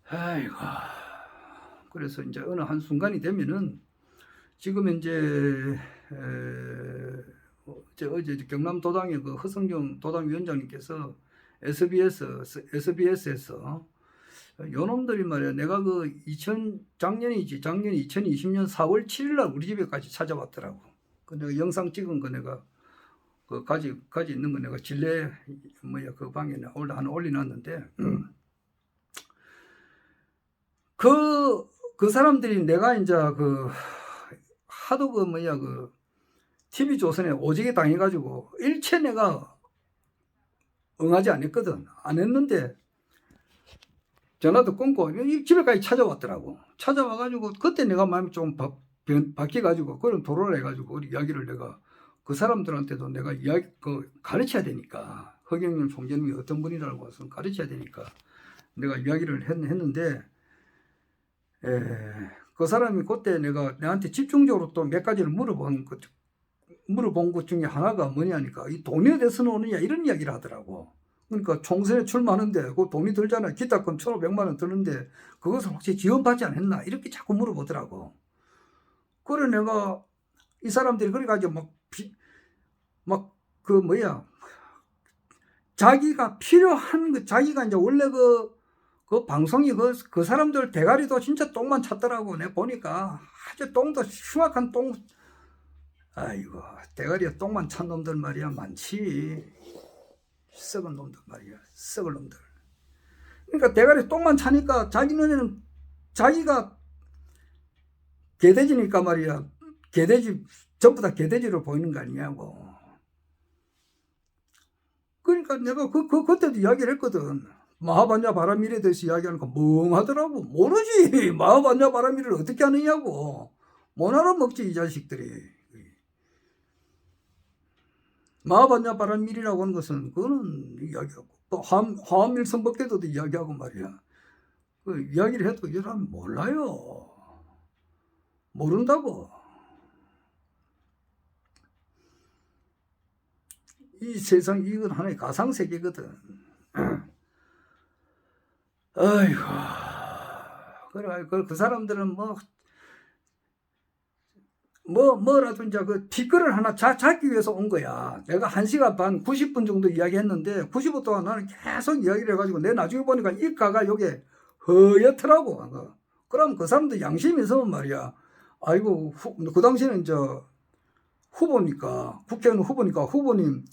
아이고. 그래서 이제 어느 한 순간이 되면은, 지금 이제 어제 경남도당의 그 허성경 도당위원장님께서 SBS에서 요놈들이 말이야, 내가 작년이 2020년 4월 7일 날 우리 집에까지 찾아왔더라고. 그 내가 영상 찍은 거 내가 그 가지 있는 거 내가 진례 그 방에 하나 올려놨는데, 그 사람들이 내가 이제 하도 TV조선에 오지게 당해가지고 일체 내가 응하지 않았거든. 안 했는데 전화도 끊고 집에까지 찾아왔더라고. 찾아와가지고 그때 내가 마음이 좀 바뀌어가지고 그런 토론을 해가지고 이야기를 내가 그 사람들한테도 내가 가르쳐야 되니까, 허경영 총재님이 어떤 분이라고 해서 가르쳐야 되니까 내가 이야기를 했는데, 그 사람이 그때 내한테 집중적으로 또 몇 가지를 물어본 것 중에 하나가 뭐냐니까, 이 돈이 어디서 나오느냐 이런 이야기를 하더라고. 그러니까 총선에 출마하는데 그 돈이 들잖아. 기타금 1,500만 원 드는데 그것을 혹시 지원받지 않았나 이렇게 자꾸 물어보더라고. 그래 내가 이 사람들이 그래가지고 자기가 필요한 거, 자기가 이제 원래 그 방송이 그 사람들 대가리도 진짜 똥만 찼더라고. 내가 보니까 아주 똥도 흉악한 똥. 아이고, 대가리에 똥만 찬 놈들 말이야 많지. 썩은 놈들 말이야, 썩을 놈들. 그러니까 대가리에 똥만 차니까 자기 눈에는 자기가 개돼지니까 말이야, 전부 다 개돼지로 보이는 거 아니냐고. 그러니까 내가 그때도 이야기를 했거든. 마하반야 바라밀에 대해서 이야기하는 거 멍하더라고. 모르지. 마하반야 바라밀을 어떻게 하느냐고. 못 알아먹지 이 자식들이. 마하반야 바라밀이라고 하는 것은 그거는 이야기하고, 또 화엄밀 선법계도도 이야기하고 말이야. 그 이야기를 해도 이 사람 몰라요. 모른다고. 이 세상 이건 하나의 가상세계거든. 아이고. 그래, 그 사람들은 뭐라도 이제 그 티끌을 하나 잡기 위해서 온 거야. 내가 1시간 반, 90분 정도 이야기했는데, 90분 동안 나는 계속 이야기를 해가지고, 내 나중에 보니까 입가가 요게 허옇더라고. 그럼 그 사람도 양심이 있으면 말이야. 아이고, 그 당시에는 후보니까, 국회의원 후보니까, 후보님,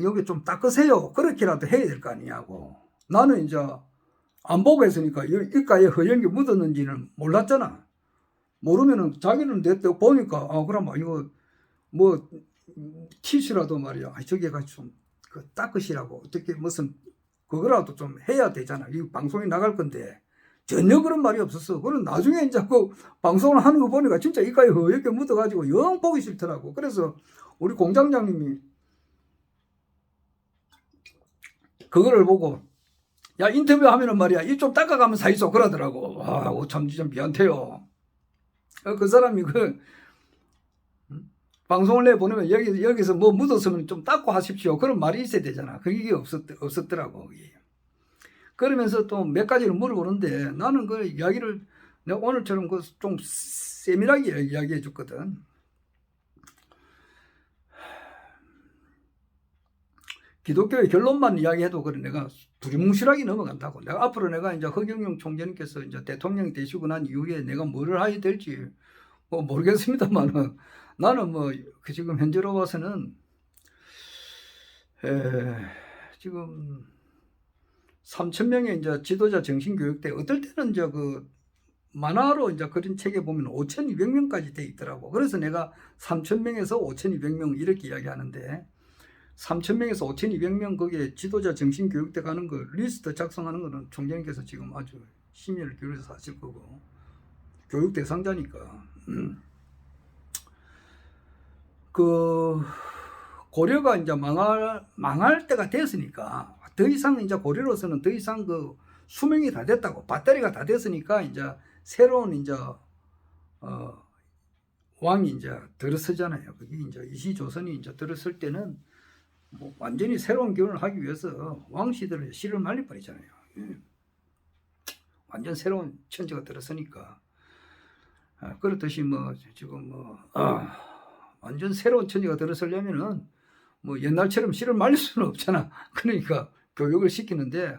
여기 좀 닦으세요. 그렇게라도 해야 될 거 아니냐고. 나는 이제 안 보고 했으니까 입가에 허연 게 묻었는지는 몰랐잖아. 모르면은 자기는 내 때 보니까 그럼 이거 티슈라도 말이야. 저기 가지고 좀 닦으시라고 어떻게 무슨 그거라도 좀 해야 되잖아. 이 방송에 나갈 건데 전혀 그런 말이 없었어. 그럼 나중에 이제 그 방송을 하는 거 보니까 진짜 입가에 허옇게 묻어가지고 영 보기 싫더라고. 그래서 우리 공장장님이 그거를 보고 야 인터뷰하면은 말이야 이 좀 닦아가면서 사이소 그러더라고. 참 진짜 미안해요. 그 사람이 방송을 내보내면 여기서 뭐 묻었으면 좀 닦고 하십시오. 그런 말이 있어야 되잖아. 그게 없었더라고. 그게. 그러면서 또 몇 가지를 물어보는데 나는 그 이야기를 내가 오늘처럼 좀 세밀하게 이야기해 줬거든. 기독교의 결론만 이야기해도 그래 내가 두리뭉실하게 넘어간다고. 내가 앞으로 내가 이제 허경영 총재님께서 이제 대통령이 되시고 난 이후에 내가 뭐를 해야 될지 모르겠습니다만은 나는 지금 현재로 봐서는 지금 3,000명의 이제 지도자 정신교육대 어떨 때는 이제 만화로 이제 그린 책에 보면 5,200명까지 돼 있더라고. 그래서 내가 3,000명에서 5,200명 이렇게 이야기하는데 3,000명에서 5,200명 거기에 지도자 정신교육대 가는 거 리스트 작성하는 거는 총장님께서 지금 아주 심혈을 기울여서 하실 거고 교육 대상자니까 고려가 이제 망할 때가 됐으니까 더 이상 이제 고려로서는 더 이상 수명이 다 됐다고 배터리가 다 됐으니까 이제 새로운 이제 왕이 이제 들어서잖아요. 그게 이제 이시조선이 이제 들어설 때는 완전히 새로운 기원을 하기 위해서 왕씨들을 씨를 말려버리잖아요. 완전 새로운 천지가 들어서니까 그렇듯이 지금 완전 새로운 천지가 들어서려면은 옛날처럼 씨를 말릴 수는 없잖아. 그러니까 교육을 시키는데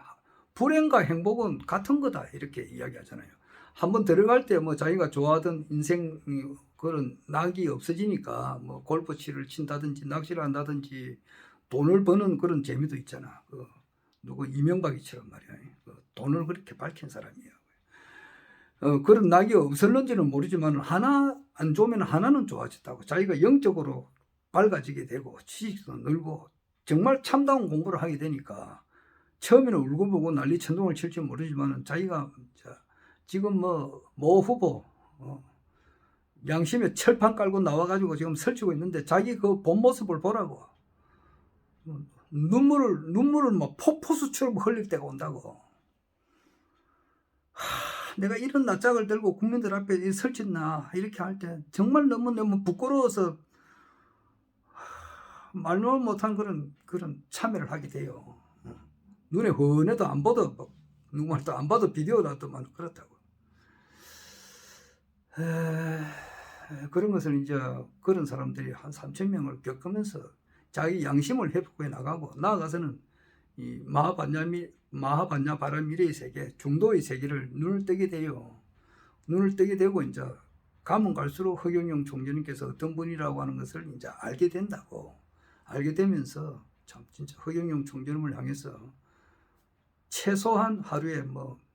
불행과 행복은 같은 거다 이렇게 이야기하잖아요. 한번 들어갈 때 자기가 좋아하던 인생 그런 낙이 없어지니까 골프치를 친다든지 낚시를 한다든지 돈을 버는 그런 재미도 있잖아. 누구 이명박이처럼 말이야. 돈을 그렇게 밝힌 사람이야. 그런 낙이 없을는지는 모르지만 하나 안 좋으면 하나는 좋아졌다고. 자기가 영적으로 밝아지게 되고 지식도 늘고 정말 참다운 공부를 하게 되니까 처음에는 울고불고 난리 천둥을 칠지 모르지만 자기가 지금 모 후보 양심에 철판 깔고 나와가지고 지금 설치고 있는데 자기 그 본 모습을 보라고. 눈물을 폭포수처럼 흘릴 때가 온다고. 내가 이런 낯짝을 들고 국민들 앞에 설치나 이렇게 할 때 정말 너무 부끄러워서 말로 못한 그런 참여를 하게 돼요. 눈에 훤해도 안 봐도 누구 말도 안 봐도 비디오라도만 그렇다고. 그런 것을 이제 그런 사람들이 한 3,000명을 겪으면서 자기 양심을 회복해 나가고 나아가서는 이 마하반야 바라미래의 세계, 중도의 세계를 눈을 뜨게 돼요. 눈을 뜨게 되고 이제 가면 갈수록 허경영 총재님께서 어떤 분이라고 하는 것을 이제 알게 된다고. 알게 되면서 참 진짜 허경영 총재님을 향해서 최소한 하루에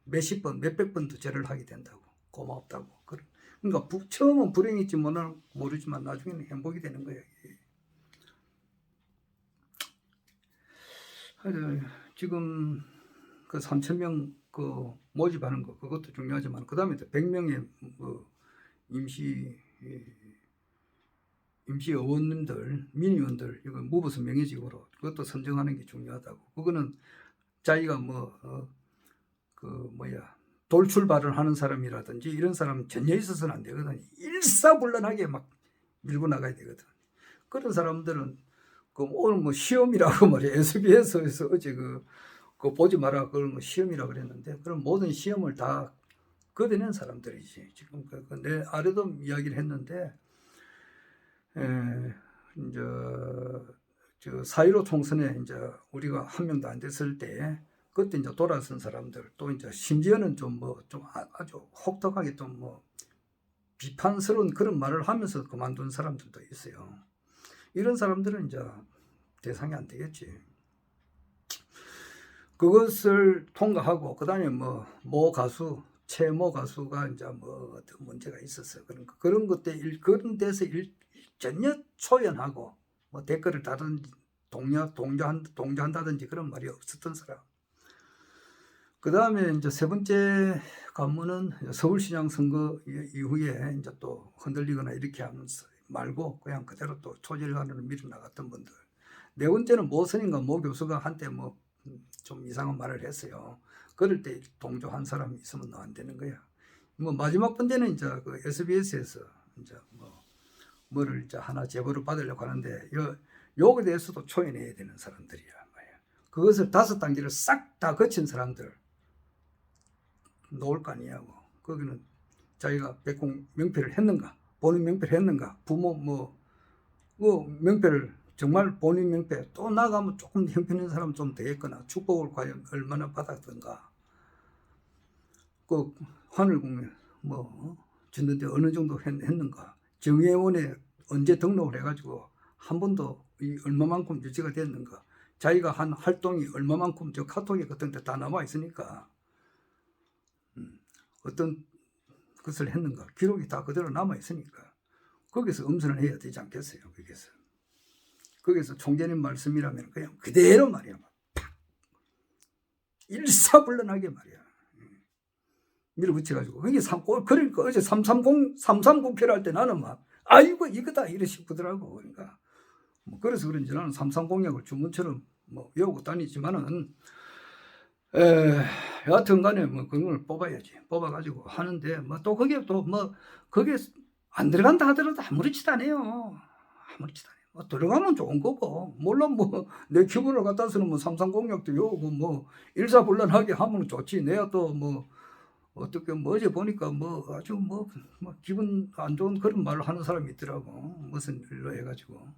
몇십 번, 몇백 번도 절을 하게 된다고. 고맙다고. 그러니까 처음은 불행일지 모르지만 나중에는 행복이 되는 거예요. 지금 3,000명 모집하는 거 그것도 중요하지만 그 다음에 100명의 임시 의원님들, 민의원들 이거 무부서 명예직으로 그것도 선정하는 게 중요하다고. 그거는 자기가 돌출발을 하는 사람이라든지 이런 사람 전혀 있어서는 안 되거든. 일사불란하게 막 밀고 나가야 되거든. 그런 사람들은 그 오늘 뭐 시험이라고 말이야. SBS에서 어제 그 보지 마라. 그걸 뭐 시험이라 그랬는데, 그럼 모든 시험을 다 거둬낸 사람들이지. 지금 내 아래도 이야기를 했는데, 이제 저 4.15 총선에 이제 우리가 한 명도 안 됐을 때, 그때 이제 돌아선 사람들, 또 이제 심지어는 좀 아주 혹독하게 좀 비판스러운 그런 말을 하면서 그만둔 사람들도 있어요. 이런 사람들은 이제 대상이 안 되겠지. 그것을 통과하고, 그 다음에 최모 가수가 이제 어떤 문제가 있어서 그런 그런 데서 전혀 초연하고, 댓글을 다든지 동조한다든지 그런 말이 없었던 사람. 그 다음에 이제 세 번째 관문은 서울시장 선거 이후에 이제 또 흔들리거나 이렇게 하면서 말고 그냥 그대로 또 초질관으로 밀어나갔던 분들. 네 번째는 모선인가 모 교수가 한때 좀 이상한 말을 했어요. 그럴 때 동조한 사람이 있으면 안 되는 거야. 마지막 번째는 이제 그 SBS에서 이제 뭐를 이제 하나 제보를 받으려고 하는데 요거에 대해서도 초연해야 되는 사람들이야 말이야. 그것을 5단계를 싹 다 거친 사람들 놓을 거 아니냐고. 거기는 자기가 백공 명패를 했는가, 본인 명패를 했는가, 부모 명패를 정말 본인 명패, 또 나가면 조금 형편있는 사람 좀 되겠거나 축복을 과연 얼마나 받았던가, 그 하늘궁에 짓는데 어느 정도 했는가, 정예원에 언제 등록을 해가지고 한 번도 얼마만큼 유지가 됐는가, 자기가 한 활동이 얼마만큼 저 카톡에 같은 데 다 남아 있으니까 어떤 것을 했는가, 기록이 다 그대로 남아 있으니까 거기서 엄선을 해야 되지 않겠어요. 거기서 총재님 말씀이라면 그냥 그대로 말이야, 일사불란하게 말이야 밀어붙여가지고. 그러니까 어제 330 할 때 나는 아이고 이거다 이래 싶더라고. 그러니까 그래서 그런지 나는 3.3 공약을 주문처럼 외우고 다니지만은 여하튼 간에 그걸 뽑아야지. 뽑아가지고 하는데 또 그게 안 들어간다 하더라도 아무렇지도 않아요. 아무렇지도 않아요. 들어가면 좋은 거고, 물론 내 기분을 갖다서는 3.3 공약도 외우고 일사불란하게 하면 좋지. 내가 또 어떻게 어제 보니까 아주 기분 안 좋은 그런 말을 하는 사람이 있더라고. 무슨 일로 해가지고.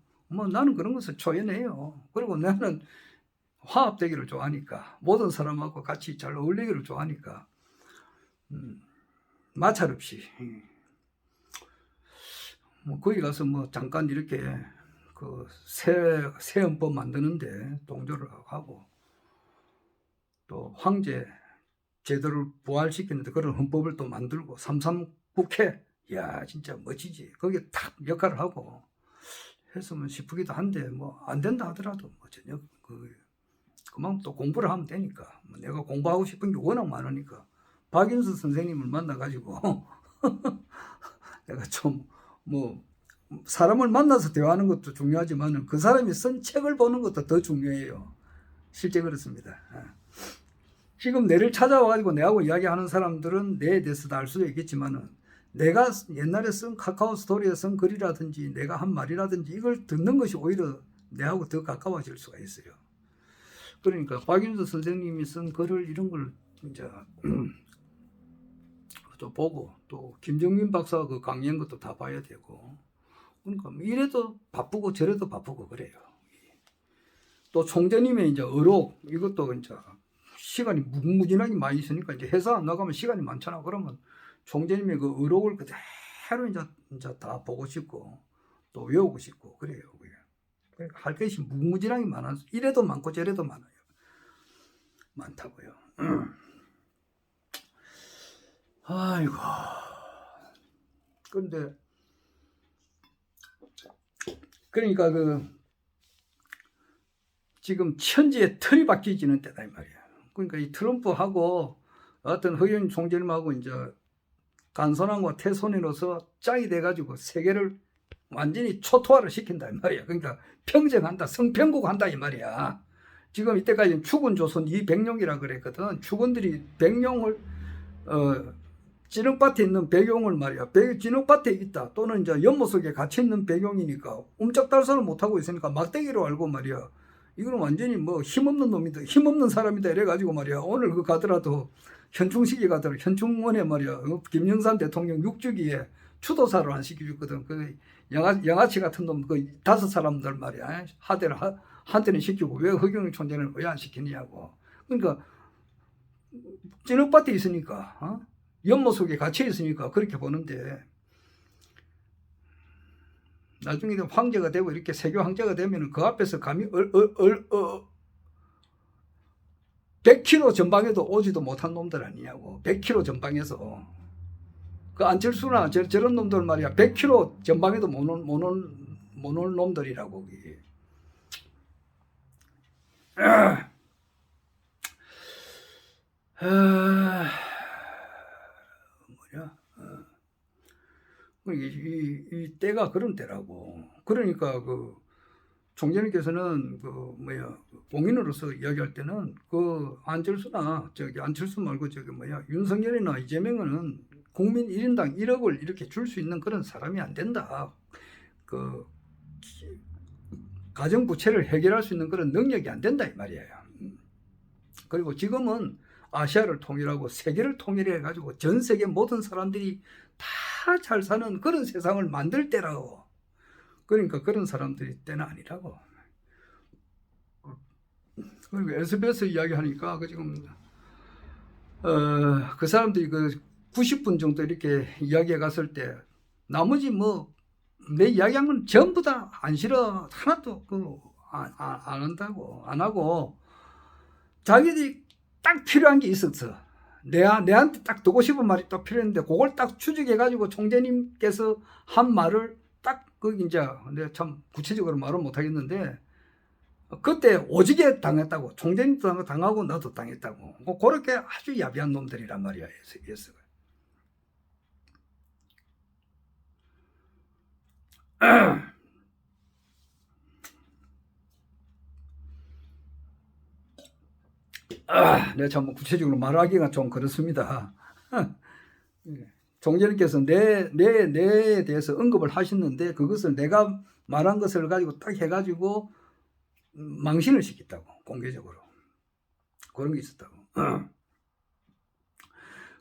나는 그런 것을 초연해요. 그리고 나는 화합되기를 좋아하니까, 모든 사람하고 같이 잘 어울리기를 좋아하니까, 마찰 없이 거기 가서 잠깐 이렇게 그 세헌법 만드는데 동조를 하고, 또 황제 제도를 부활시키는데 그런 헌법을 또 만들고, 3.3 국회, 이야 진짜 멋지지. 거기에 딱 역할을 하고 했으면 싶기도 한데 안 된다 하더라도 전혀 그만 또 공부를 하면 되니까. 내가 공부하고 싶은 게 워낙 많으니까 박인수 선생님을 만나가지고 내가 좀 사람을 만나서 대화하는 것도 중요하지만 그 사람이 쓴 책을 보는 것도 더 중요해요. 실제 그렇습니다. 지금 내를 찾아와가지고 내하고 이야기하는 사람들은 내에 대해서 다 알 수도 있겠지만은, 내가 옛날에 쓴 카카오 스토리에 쓴 글이라든지 내가 한 말이라든지 이걸 듣는 것이 오히려 내하고 더 가까워질 수가 있어요. 그러니까 박인수 선생님이 쓴 글을 이런 걸 이제 또 보고, 또 김정민 박사 그 강의한 것도 다 봐야 되고, 그러니까 이래도 바쁘고 저래도 바쁘고 그래요. 또 총재님의 이제 의록, 이것도 이제 시간이 무궁무진하게 많이 있으니까 이제 회사 안 나가면 시간이 많잖아. 그러면 총재님의 그 의록을 그대로 이제 다 보고 싶고 또 외우고 싶고 그래요. 그러니까 할 것이 무궁무진하게 많아서 이래도 많고 저래도 많아요. 많다고요. 아이고. 그런데 그러니까 지금 천지의 틀이 바뀌지는 때다 이 말이야. 그러니까 이 트럼프하고 어떤 허영 총재님하고 이제 간선왕과 태손이로서 짝이 돼가지고 세계를 완전히 초토화를 시킨다 이 말이야. 그러니까 평정한다, 성평국한다 이 말이야. 지금 이때까지 축은 조선 이백룡이라 그랬거든. 축원들이 백룡을 진흙밭에 있는 백용을 말이야. 진흙밭에 있다. 또는 이제 연못 속에 갇혀 있는 백용이니까 움짝달사를 못하고 있으니까 막대기로 알고 말이야. 이거는 완전히 뭐 힘없는 놈이다. 힘없는 사람이다. 이래가지고 말이야. 오늘 그 가더라도 현충식에 가더라도 현충원에 말이야. 김영삼 대통령 6주기에 추도사를 안 시켜줬거든. 그 양아치 같은 놈, 그 5사람들 말이야. 한테는 시키고 왜 허경영 총재는 왜 안 시키냐고. 그러니까 진흙밭에 있으니까, 연못 속에 갇혀 있으니까 그렇게 보는데, 나중에 황제가 되고 이렇게 세교 황제가 되면 그 앞에서 감히 100km 전방에도 오지도 못한 놈들 아니냐고. 100km 전방에서 그 안철수나 저런 놈들 말이야. 100km 전방에도 못 올 놈들이라고. 그게. 이 때가 그런 때라고. 그러니까 그 총재님께서는 공인으로서 이야기할 때는 그 안철수나 안철수 말고 윤석열이나 이재명은 국민 1인당 1억을 이렇게 줄 수 있는 그런 사람이 안 된다. 그 가정부채를 해결할 수 있는 그런 능력이 안 된다 이 말이에요. 그리고 지금은 아시아를 통일하고 세계를 통일해 가지고 전 세계 모든 사람들이 다 잘 사는 그런 세상을 만들 때라고. 그러니까 그런 사람들이 때는 아니라고. 그리고 SBS 이야기하니까 지금 그 사람들이 그 90분 정도 이렇게 이야기해 갔을 때 나머지 내 이야기한 건 전부 다 안 싫어. 하나도 안 한다고. 안 하고 자기들이 딱 필요한 게 있었어. 내한테 딱 듣고 싶은 말이 딱 필요했는데 그걸 딱 추적해가지고 총재님께서 한 말을 딱 이제 내가 참 구체적으로 말은 못하겠는데 그때 오지게 당했다고. 총재님도 당하고 나도 당했다고. 그렇게 아주 야비한 놈들이란 말이야. 내가 참 구체적으로 말하기가 좀 그렇습니다. 총재님께서 내에 대해서 언급을 하셨는데 그것을 내가 말한 것을 가지고 딱 해가지고 망신을 시켰다고. 공개적으로 그런 게 있었다고.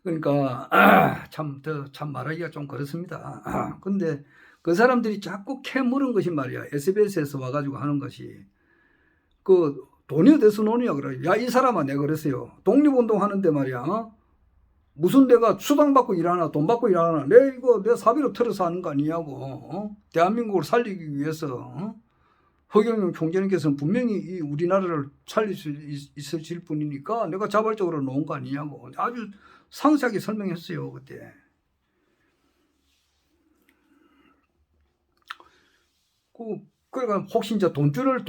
그러니까 참 말하기가 좀 그렇습니다. 근데 그 사람들이 자꾸 캐물은 것이 말이야. SBS에서 와가지고 하는 것이 그 돈이 어디서 노냐 그래. 야, 이 사람아, 내가 그랬어요. 독립운동 하는데 말이야. 무슨 내가 수당받고 일하나 돈 받고 일하나 내 사비로 털어서 하는 거 아니냐고. 대한민국을 살리기 위해서 허경영 총재님께서는 분명히 이 우리나라를 살릴 수 있으실 분이니까 내가 자발적으로 놓은 거 아니냐고. 아주 상세하게 설명했어요 그때. 그러니까 혹시 이제 돈줄을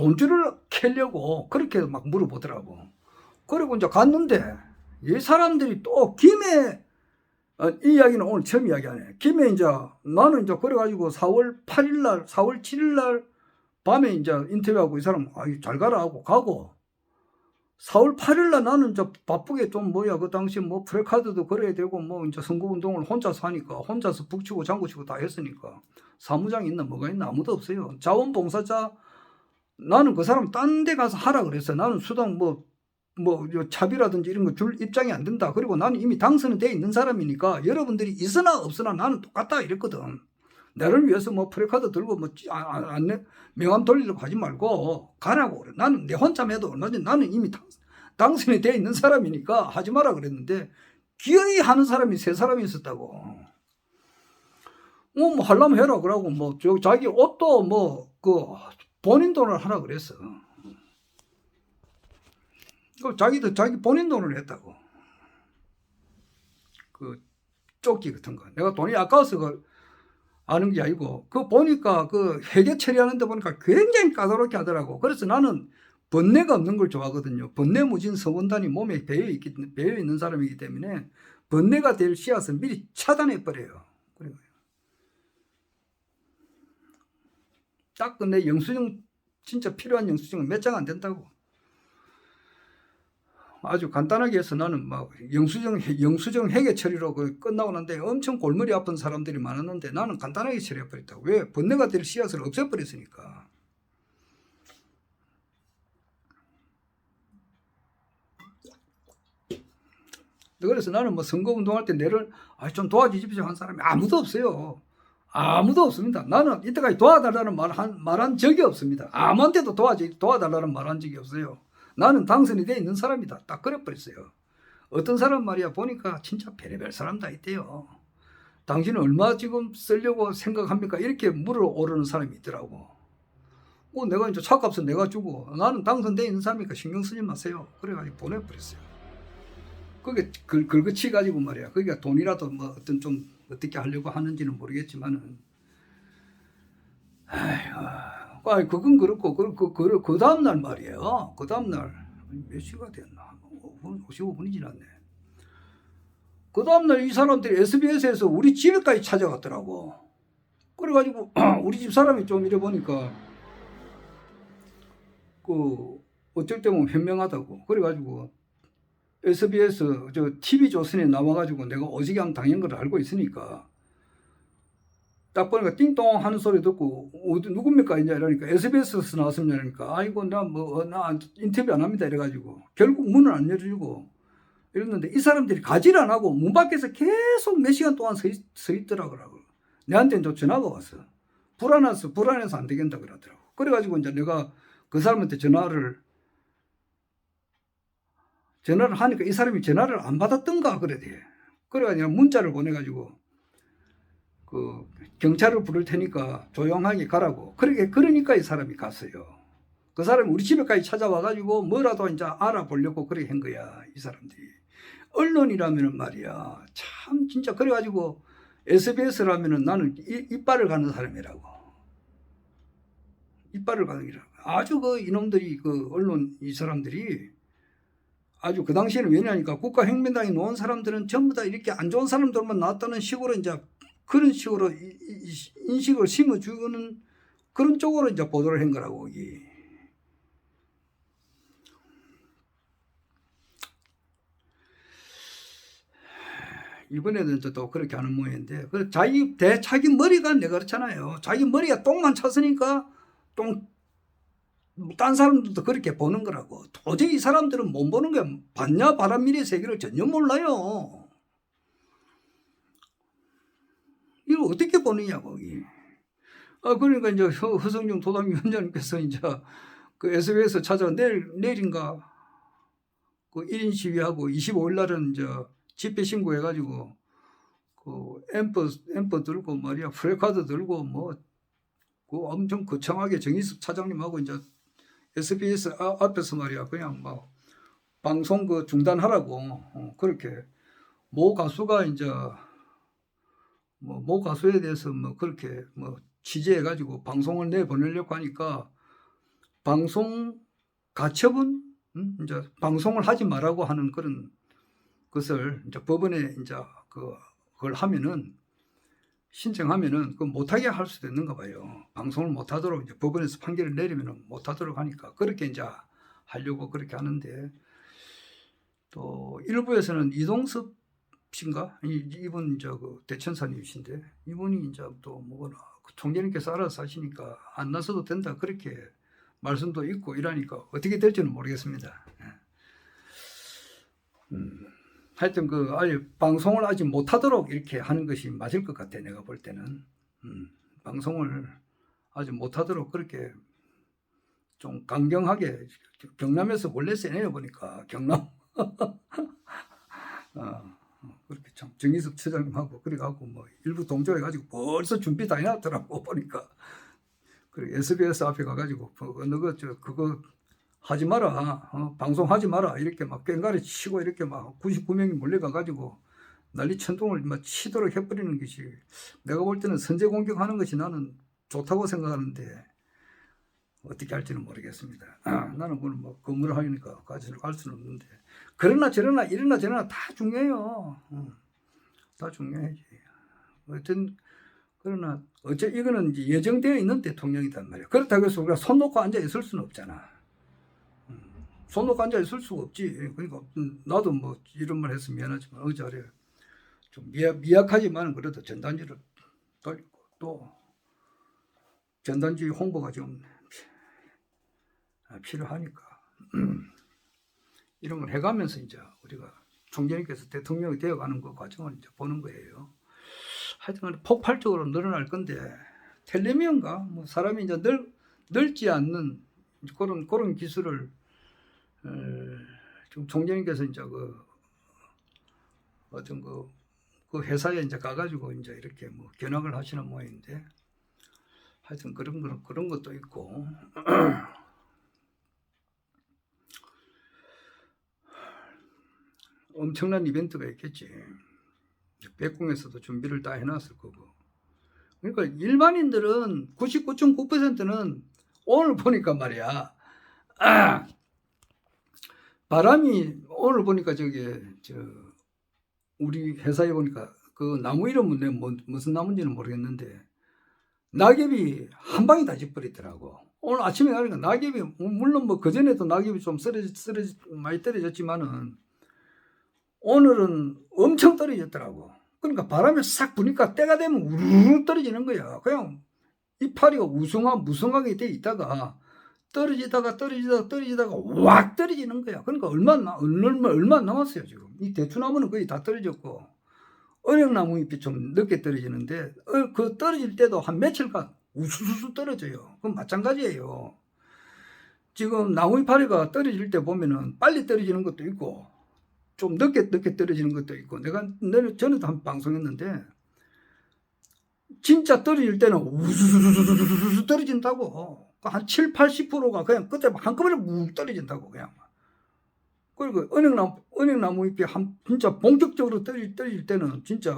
캐려고 그렇게 막 물어보더라고. 그리고 이제 갔는데 이 사람들이 또 김해 이 이야기는 오늘 처음 이야기하네. 김해 이제 나는 이제 그래가지고 4월 7일 날 밤에 이제 인터뷰하고 이 사람 잘 가라 하고 가고 4월 8일 날 나는 이제 바쁘게 좀 그 당시 프레카드도 걸어야 되고 이제 선거운동을 혼자서 하니까 혼자서 북치고 장구치고 다 했으니까 사무장 있나 뭐가 있나 아무도 없어요. 자원봉사자 나는 그 사람 딴 데 가서 하라 그랬어. 나는 수당 차비라든지 이런 거 줄 입장이 안 된다. 그리고 나는 이미 당선이 돼 있는 사람이니까 여러분들이 있으나 없으나 나는 똑같다 이랬거든. 나를 위해서 프레카드 들고 명함 돌리려고 하지 말고 가라고 그래. 나는 내 혼자 해도 얼마든지 나는 이미 당선이 돼 있는 사람이니까 하지 마라 그랬는데 기어이 하는 사람이 3사람이 있었다고. 하려면 해라 그러고 자기 옷도 본인 돈을 하라 그랬어. 자기 본인 돈을 했다고. 그 조끼 같은 거. 내가 돈이 아까워서 아는 게 아니고 보니까 회계 처리하는 데 보니까 굉장히 까다롭게 하더라고. 그래서 나는 번뇌가 없는 걸 좋아하거든요. 번뇌무진 서원단이 몸에 배어 있는 사람이기 때문에 번뇌가 될 씨앗은 미리 차단해 버려요. 딱 내 영수증 진짜 필요한 영수증은 몇 장 안 된다고. 아주 간단하게 해서 나는 막 영수증 회계 처리로 끝나고 난데 엄청 골머리 아픈 사람들이 많았는데 나는 간단하게 처리해버렸다고. 왜? 번뇌가 될 씨앗을 없애버렸으니까. 그래서 나는 뭐 선거운동할 때 내를 좀 도와주십시오 한 사람이 아무도 없어요. 아무도 없습니다. 나는 이때까지 도와달라는 말한 적이 없습니다. 아무한테도 도와달라는 말한 적이 없어요. 나는 당선이 돼 있는 사람이다. 딱 그래버렸어요. 어떤 사람 말이야 보니까 진짜 별의별 사람 다 있대요. 당신은 얼마 지금 쓰려고 생각합니까? 이렇게 물어오르는 사람이 있더라고. 내가 이제 차값은 내가 주고 나는 당선돼 있는 사람이니까 신경 쓰지 마세요. 그래가지고 보내버렸어요. 그게 긁어치 가지고 말이야. 그게 돈이라도 뭐 어떤 좀 어떻게 하려고 하는지는 모르겠지만은, 아이고, 그건 그렇고, 그 다음날 말이에요. 그 다음날, 몇 시가 됐나? 55분이 지났네. 그 다음날 이 사람들이 SBS에서 우리 집에까지 찾아갔더라고. 그래가지고, 우리 집 사람이 좀 이래 보니까, 어쩔 때 보면 현명하다고. 그래가지고, SBS TV조선에 나와가지고 내가 오지게 하면 당연 걸 알고 있으니까 딱 보니까 띵동 하는 소리 듣고 누굽니까 이제 이러니까 SBS에서 나왔습니다. 그러니까 아이고 나 인터뷰 안 합니다 이래가지고 결국 문을 안 열어주고 이랬는데 이 사람들이 가지를 안 하고 문 밖에서 계속 몇 시간 동안 서 있더라고요. 내한테는 또 전화가 왔어. 불안해서 안 되겠다 그러더라고. 그래가지고 이제 내가 그 사람한테 전화를 하니까 이 사람이 전화를 안 받았던가 그래 돼. 그래가지고 문자를 보내가지고 경찰을 부를 테니까 조용하게 가라고. 그러니까 이 사람이 갔어요. 그 사람이 우리 집에까지 찾아와가지고 뭐라도 이제 알아보려고 그래 한 거야 이 사람들이. 언론이라면은 말이야 참 진짜 그래가지고 SBS라면은 나는 이빨을 가는 사람이라고. 이빨을 가는 사람이라고. 아주 이놈들이 언론 이 사람들이 아주 그 당시에는 왜냐니까 국가혁명당에 놓은 사람들은 전부 다 이렇게 안 좋은 사람들만 나왔다는 식으로 이제 그런 식으로 인식을 심어주는 그런 쪽으로 이제 보도를 한 거라고. 이번에는 또 그렇게 하는 모양인데 자기 머리가 내가 그렇잖아요. 자기 머리가 똥만 찼으니까 딴 사람들도 그렇게 보는 거라고. 도저히 이 사람들은 못 보는 게 반야 바람미래 세계를 전혀 몰라요. 이걸 어떻게 보느냐고. 그러니까 이제 허성중 도당위원장님께서 이제 SBS 찾아가 내일인가 1인 시위하고 25일 날은 이제 집회 신고해가지고 앰프 들고 말이야 프레카드 들고 엄청 거창하게 정의석 차장님하고 이제 SBS 앞에서 말이야 그냥 막 방송 중단하라고 그렇게 모 가수가 이제 모 가수에 대해서 그렇게 취재해가지고 방송을 내보내려고 하니까 방송 가처분 이제 방송을 하지 말라고 하는 그런 것을 이제 법원에 이제 그걸 하면은 신청하면은 못하게 할 수도 있는가 봐요. 방송을 못하도록 이제 법원에서 판결을 내리면은 못하도록 하니까 그렇게 이제 하려고 그렇게 하는데 또 일부에서는 이동섭 씨인가 이분 이제 대천사님이신데 이분이 이제 또 총재님께서 알아서 하시니까 안 나서도 된다 그렇게 말씀도 있고 이러니까 어떻게 될지는 모르겠습니다. 하여튼 아예 방송을 아직 못하도록 이렇게 하는 것이 맞을 것 같아. 내가 볼 때는 방송을 아직 못하도록 그렇게 좀 강경하게 경남에서 원래 세네요 보니까 경남 그렇게 참 정의석 처장님하고 그래가고 일부 동조해가지고 벌써 준비 다 해놨더라고 보니까. 그리고 SBS 앞에 가가지고 너 그거 하지 마라, 방송하지 마라 이렇게 꽹가리 치고 이렇게 99명이 몰려가가지고 난리 천둥을 치도록 해버리는 것이 내가 볼 때는 선제 공격하는 것이 나는 좋다고 생각하는데 어떻게 할지는 모르겠습니다. 나는 건물을 하니까 갈 수는 없는데 그러나 저러나 이러나 저러나 다 중요해요. 다 중요하지. 하여튼 그러나 이거는 이제 예정되어 있는 대통령이단 말이야. 그렇다고 해서 우리가 손 놓고 앉아 있을 수는 없잖아. 손 놓고 앉아 있을 수가 없지. 그러니까 나도 뭐 이런 말 해서 미안하지만 자리에 좀 미약하지만 그래도 전단지를 돌리고 또 전단지 홍보가 좀 필요하니까 이런 걸 해가면서 이제 우리가 총재님께서 대통령이 되어가는 그 과정을 이제 보는 거예요. 하여튼 폭발적으로 늘어날 건데 텔레미언가 뭐 사람이 이제 넓지 않는 그런 기술을 지금 총재님께서 이제 그 어떤 그 회사에 이제 가가지고 이제 이렇게 뭐 견학을 하시는 모양인데 하여튼 그런 것도 있고 엄청난 이벤트가 있겠지. 백궁에서도 준비를 다 해놨을 거고. 그러니까 일반인들은 99.9%는 오늘 보니까 말이야. 바람이 오늘 보니까 우리 회사에 보니까 그 나무 이름은 내가 무슨 나무인지는 모르겠는데 낙엽이 한 방에 다 져버리더라고. 오늘 아침에 가니까 낙엽이 물론 뭐 그전에도 낙엽이 좀 많이 떨어졌지만은 오늘은 엄청 떨어졌더라고. 그러니까 바람이 싹 부니까 때가 되면 우르르 떨어지는 거야. 그냥 이파리가 무성하게 돼 있다가 떨어지다가 왁 떨어지는 거야. 그러니까 얼마 안 남았어요 지금. 이 대추나무는 거의 다 떨어졌고 은행나무 잎이 좀 늦게 떨어지는데 그 떨어질 때도 한 며칠간 우수수수 떨어져요. 그건 마찬가지예요. 지금 나무 이파리가 떨어질 때 보면은 빨리 떨어지는 것도 있고 좀 늦게 떨어지는 것도 있고 전에도 한 방송했는데 진짜 떨어질 때는 우수수수수수 떨어진다고. 한 7, 80%가 그냥 끝에 한꺼번에 묵 떨어진다고 그냥. 그리고 은행나무 잎이 진짜 본격적으로 떨어질 때는 진짜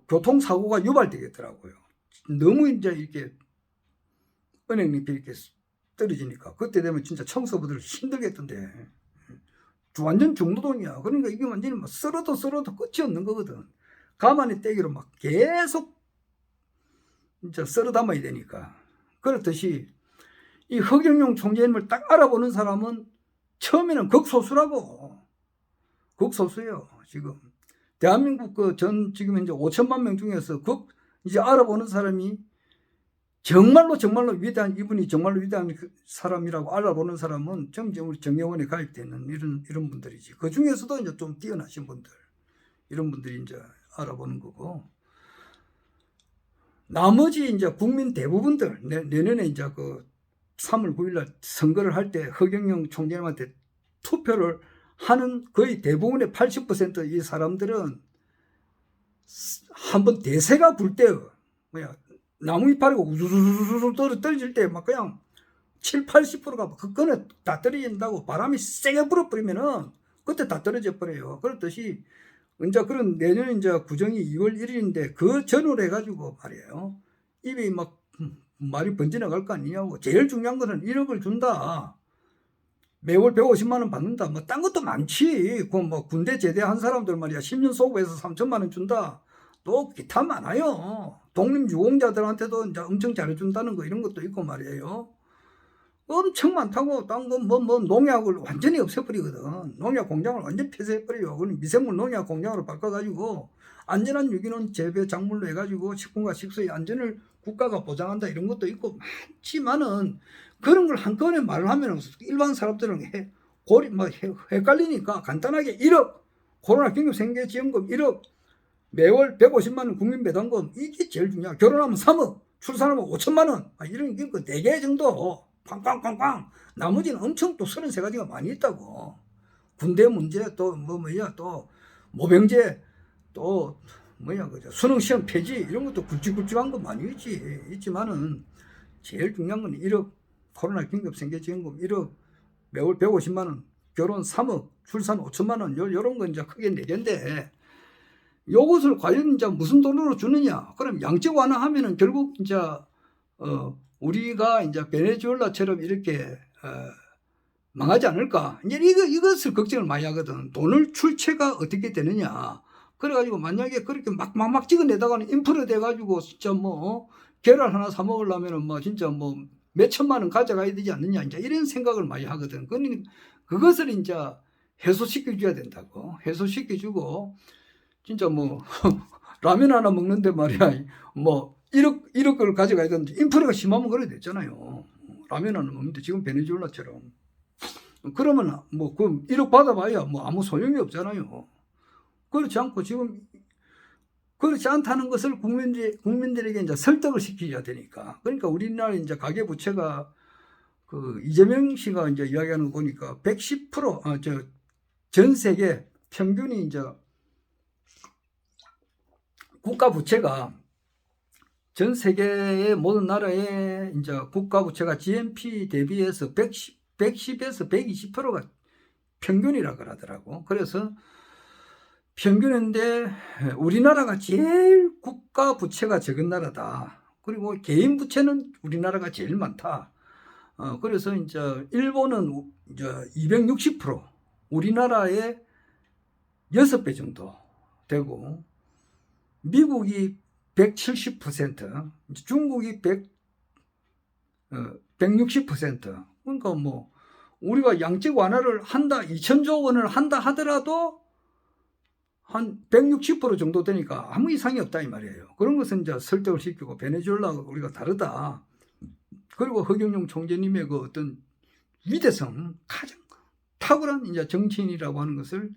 교통사고가 유발되겠더라고요. 너무 이제 이렇게 은행잎이 이렇게 떨어지니까 그때 되면 진짜 청소부들 힘들겠던데. 완전 중노동이야. 그러니까 이게 완전히 막 썰어도 끝이 없는 거거든. 가만히 떼기로 막 계속 진짜 썰어 담아야 되니까. 그렇듯이 이 허경영 총재님을 딱 알아보는 사람은 처음에는 극소수라고. 극소수예요. 지금 대한민국 지금 이제 5천만 명 중에서 이제 알아보는 사람이 정말로 이분이 정말로 위대한 사람이라고 알아보는 사람은 우리 정의원에 가입되는 이런 분들이지. 그 중에서도 이제 좀 뛰어나신 분들, 이런 분들이 이제 알아보는 거고. 나머지 이제 국민 대부분들 내년에 이제 3월 9일날 선거를 할 때 허경영 총재님한테 투표를 하는 거의 대부분의 80%이 사람들은 한번 대세가 불 때 나무 이파리가 우수수수수 떨어질 때 막 그냥 7, 80%가 그거는 다 떨어진다고. 바람이 세게 불어버리면은 그때 다 떨어져 버려요. 그렇듯이 이제 그런 내년 이제 구정이 2월 1일인데 그 전후로 해가지고 말이에요. 입이 막 말이 번져나갈 거 아니냐고. 제일 중요한 거는 1억을 준다. 매월 150만 원 받는다. 뭐 딴 것도 많지. 뭐 군대 제대한 사람들 말이야 10년 소급해서 3천만 원 준다. 또 기타 많아요. 독립유공자들한테도 이제 엄청 잘해준다는 거 이런 것도 있고 말이에요. 엄청 많다고. 딴 거 뭐 농약을 완전히 없애버리거든. 농약 공장을 완전히 폐쇄해버려요. 그럼 미생물 농약 공장으로 바꿔가지고 안전한 유기농 재배 작물로 해가지고 식품과 식수의 안전을 국가가 보장한다 이런 것도 있고 많지만은 그런 걸 한꺼번에 말을 하면 일반 사람들은 헷갈리니까 간단하게 1억 코로나 긴급생계지원금 1억 매월 150만 원 국민배당금 이게 제일 중요해. 결혼하면 3억 출산하면 5천만 원 이런 게 4개 정도 꽝꽝꽝꽝. 나머지는 엄청 또 33가지가 많이 있다고. 군대 문제 또 또 모병제 또 수능시험 폐지 이런 것도 굵직굵직한 거 많이 있지만은 제일 중요한 건 1억 코로나 긴급생계지원금 1억 매월 150만 원 결혼 3억 출산 5천만 원 요런 건 이제 크게 4개인데 요것을 과연 이제 무슨 돈으로 주느냐? 그럼 양적 완화하면은 결국 이제 우리가 이제 베네수엘라처럼 이렇게 망하지 않을까? 이제 이것을 걱정을 많이 하거든. 돈을 출처가 어떻게 되느냐? 그래가지고 만약에 그렇게 막 찍어내다가는 인플레 돼가지고 진짜 계란 하나 사 먹으려면은 진짜 몇 천만 원 가져가야 되지 않느냐 이제 이런 생각을 많이 하거든. 그것을 이제 해소시켜줘야 된다고. 해소시켜주고 진짜 뭐 라면 하나 먹는데 말이야 뭐 1억을 가져가야 되는데 인플레가 심하면 그래 됐잖아요. 라면 하나 먹는데 지금 베네수엘라처럼 그러면 뭐 그 1억 받아봐야 뭐 아무 소용이 없잖아요. 그렇지 않고 지금 그렇지 않다는 것을 국민들에게 이제 설득을 시켜야 되니까. 그러니까 우리나라 이제 가계부채가 그 이재명 씨가 이제 이야기하는 거 보니까 110%, 전 세계 평균이 이제 국가 부채가 전 세계의 모든 나라의 이제 국가 부채가 GNP 대비해서 110에서 120%가 평균이라 그러더라고. 그래서 평균인데 우리나라가 제일 국가 부채가 적은 나라다. 그리고 개인 부채는 우리나라가 제일 많다. 그래서 이제 일본은 이제 260%, 우리나라의 6배 정도 되고, 미국이 170%, 중국이 160%. 그러니까 뭐 우리가 양적 완화를 한다, 2천조 원을 한다 하더라도 한 160% 정도 되니까 아무 이상이 없다 이 말이에요. 그런 것은 이제 설득을 시키고 베네수엘라가 우리가 다르다. 그리고 허경영 총재님의 그 어떤 위대성, 가장 탁월한 이제 정치인이라고 하는 것을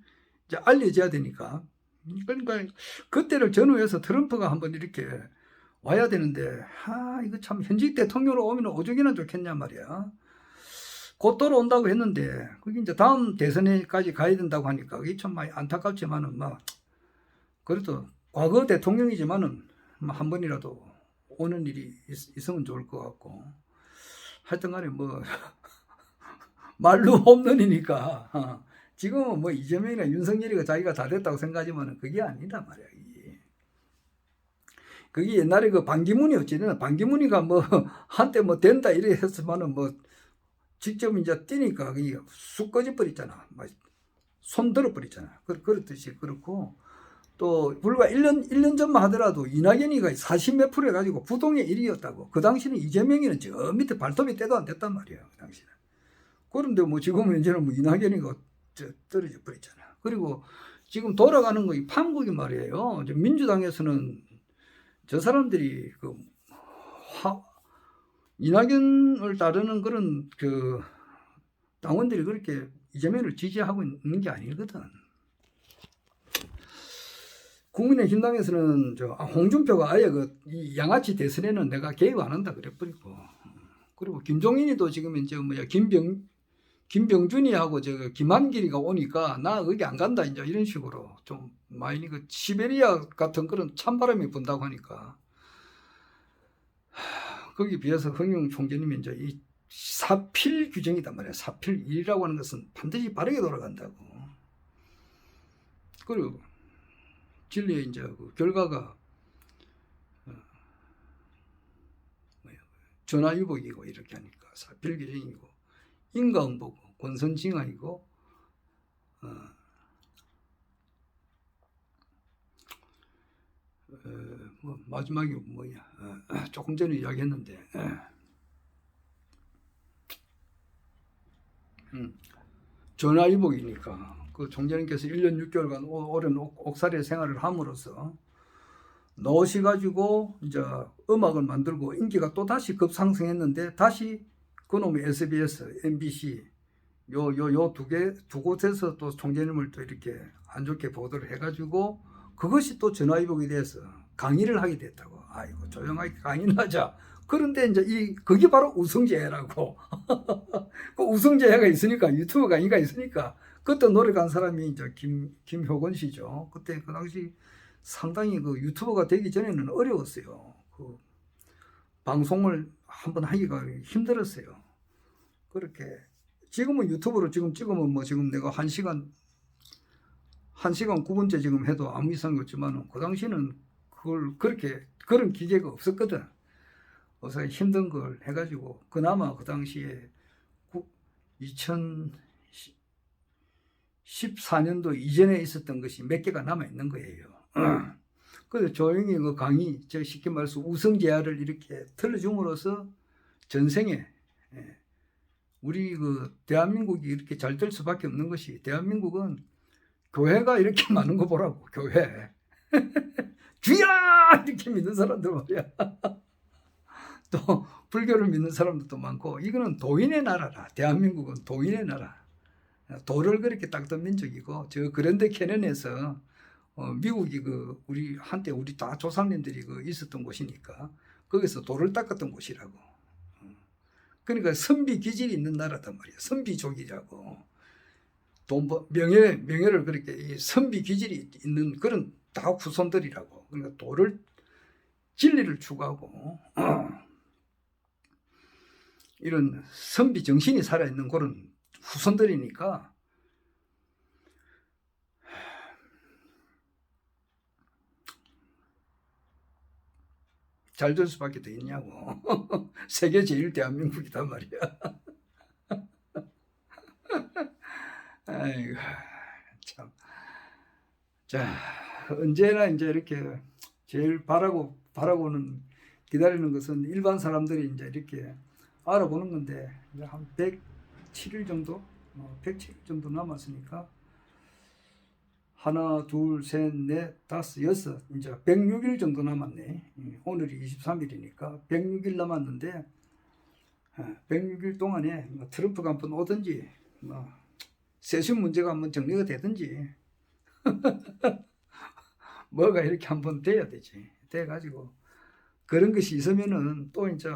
이제 알려줘야 되니까. 그러니까 그때를 전후해서 트럼프가 한번 이렇게 와야 되는데, 이거 참 현직 대통령으로 오면 오죽이나 좋겠냐 말이야. 곧 돌아온다고 했는데 그게 이제 다음 대선에까지 가야 된다고 하니까 그게 참 많이 안타깝지만은 뭐 그래도 과거 대통령이지만은 뭐 한 번이라도 오는 일이 있으면 좋을 것 같고, 하여튼간에 뭐 말로 홈런이니까 지금은 뭐 이재명이나 윤석열이가 자기가 다 됐다고 생각하지만은 그게 아니다 말이야. 그게 옛날에 그 반기문이었지. 반기문이가 뭐 한때 뭐 된다 이래 했으면은 뭐 직접 이제 뛰니까 그게 쑥 꺼져버렸잖아. 손 들어버렸잖아. 그렇듯이 그렇고, 또 불과 1년 전만 하더라도 이낙연이가 40몇 프로 해가지고 부동의 1위였다고. 그 당시는 이재명이는 저 밑에 발톱이 때도 안 됐단 말이에요. 그 당시는. 그런데 뭐 지금은 이제는 뭐 이낙연이가 떨어져 버렸잖아. 그리고 지금 돌아가는 거 이 판국이 말이에요. 민주당에서는 저 사람들이 그 이낙연을 따르는 그런 그 당원들이 그렇게 이재명을 지지하고 있는 게 아니거든. 국민의힘당에서는 홍준표가 아예 이 양아치 대선에는 내가 개입 안 한다 그래버리고, 그리고 김종인이도 지금 이제 뭐야 김병준이하고 김한길이가 오니까 나 여기 안 간다 이제 이런 식으로 좀 많이 그 시베리아 같은 그런 찬바람이 분다고 하니까. 거기에 비해서 허경영 총재님이 이제 이 사필 규정이단 말이야. 사필1이라고 하는 것은 반드시 바르게 돌아간다고. 그리고 진리의 이제 그 결과가 전화위복이고 이렇게 하니까 사필 규정이고, 인과응보고 권선징악이고, 뭐 마지막이 뭐냐, 조금 전에 이야기했는데, 전화위복이니까 그 총재님께서 1년 6개월간 오랜 옥살이 생활을 함으로써 나오셔가지고 이제 음악을 만들고 인기가 또 다시 급상승했는데, 다시 그놈의 SBS, MBC 요 두 곳에서 또 총재님을 또 이렇게 안 좋게 보도를 해가지고 그것이 또 전화위복이 돼서 강의를 하게 됐다고. 아이고 조용하게 강의를 하자. 그런데 이제 그게 바로 우승재해라고. 그 우승재해가 있으니까, 유튜브 강의가 있으니까 그때 노력한 사람이 이제 김효건 씨죠. 그때 그 당시 상당히 그 유튜버가 되기 전에는 어려웠어요. 그 방송을 한번 하기가 힘들었어요. 그렇게 지금은 유튜브로 지금 찍으면 뭐 지금 내가 1시간 9분째 지금 해도 아무 이상이 없지만, 그 당시는 그걸 그런 기계가 없었거든. 그래서 힘든 걸 해가지고 그나마 그 당시에 2014년도 이전에 있었던 것이 몇 개가 남아 있는 거예요. 그래서 조용히 그 강의, 쉽게 말해서 우승재야를 이렇게 틀어줌으로써 전생에 예. 우리 그 대한민국이 이렇게 잘 될 수밖에 없는 것이, 대한민국은 교회가 이렇게 많은 거 보라고. 교회 주야 이렇게 믿는 사람들 말이야. 또 불교를 믿는 사람들도 많고, 이거는 도인의 나라라. 대한민국은 도인의 나라. 도를 그렇게 닦던 민족이고, 저 그랜드 캐년에서 미국이 그 우리 한때 우리 다 조상님들이 그 있었던 곳이니까 거기서 돌을 닦았던 곳이라고. 그러니까 선비 기질이 있는 나라단 말이야. 선비족이라고. 명예를 그렇게 이 선비 기질이 있는 그런 다 후손들이라고. 그러니까 도를, 진리를 추구하고 이런 선비 정신이 살아있는 그런 후손들이니까 잘 될 수밖에 더 있냐고. 세계 제일 대한민국이단 말이야. 아이고 참. 자, 언제나 이제 이렇게 제일 바라고는 기다리는 것은 일반 사람들이 이제 이렇게 알아보는 건데, 이제 한 107일 정도, 107일 정도 남았으니까 하나, 둘, 셋, 넷, 다섯, 여섯, 이제 106일 정도 남았네. 오늘이 23일이니까 106일 남았는데, 106일 동안에 트럼프가 한번 오든지, 세수 문제가 한번 정리가 되든지, 뭐가 이렇게 한번 돼야 되지. 돼가지고 그런 것이 있으면은 또 이제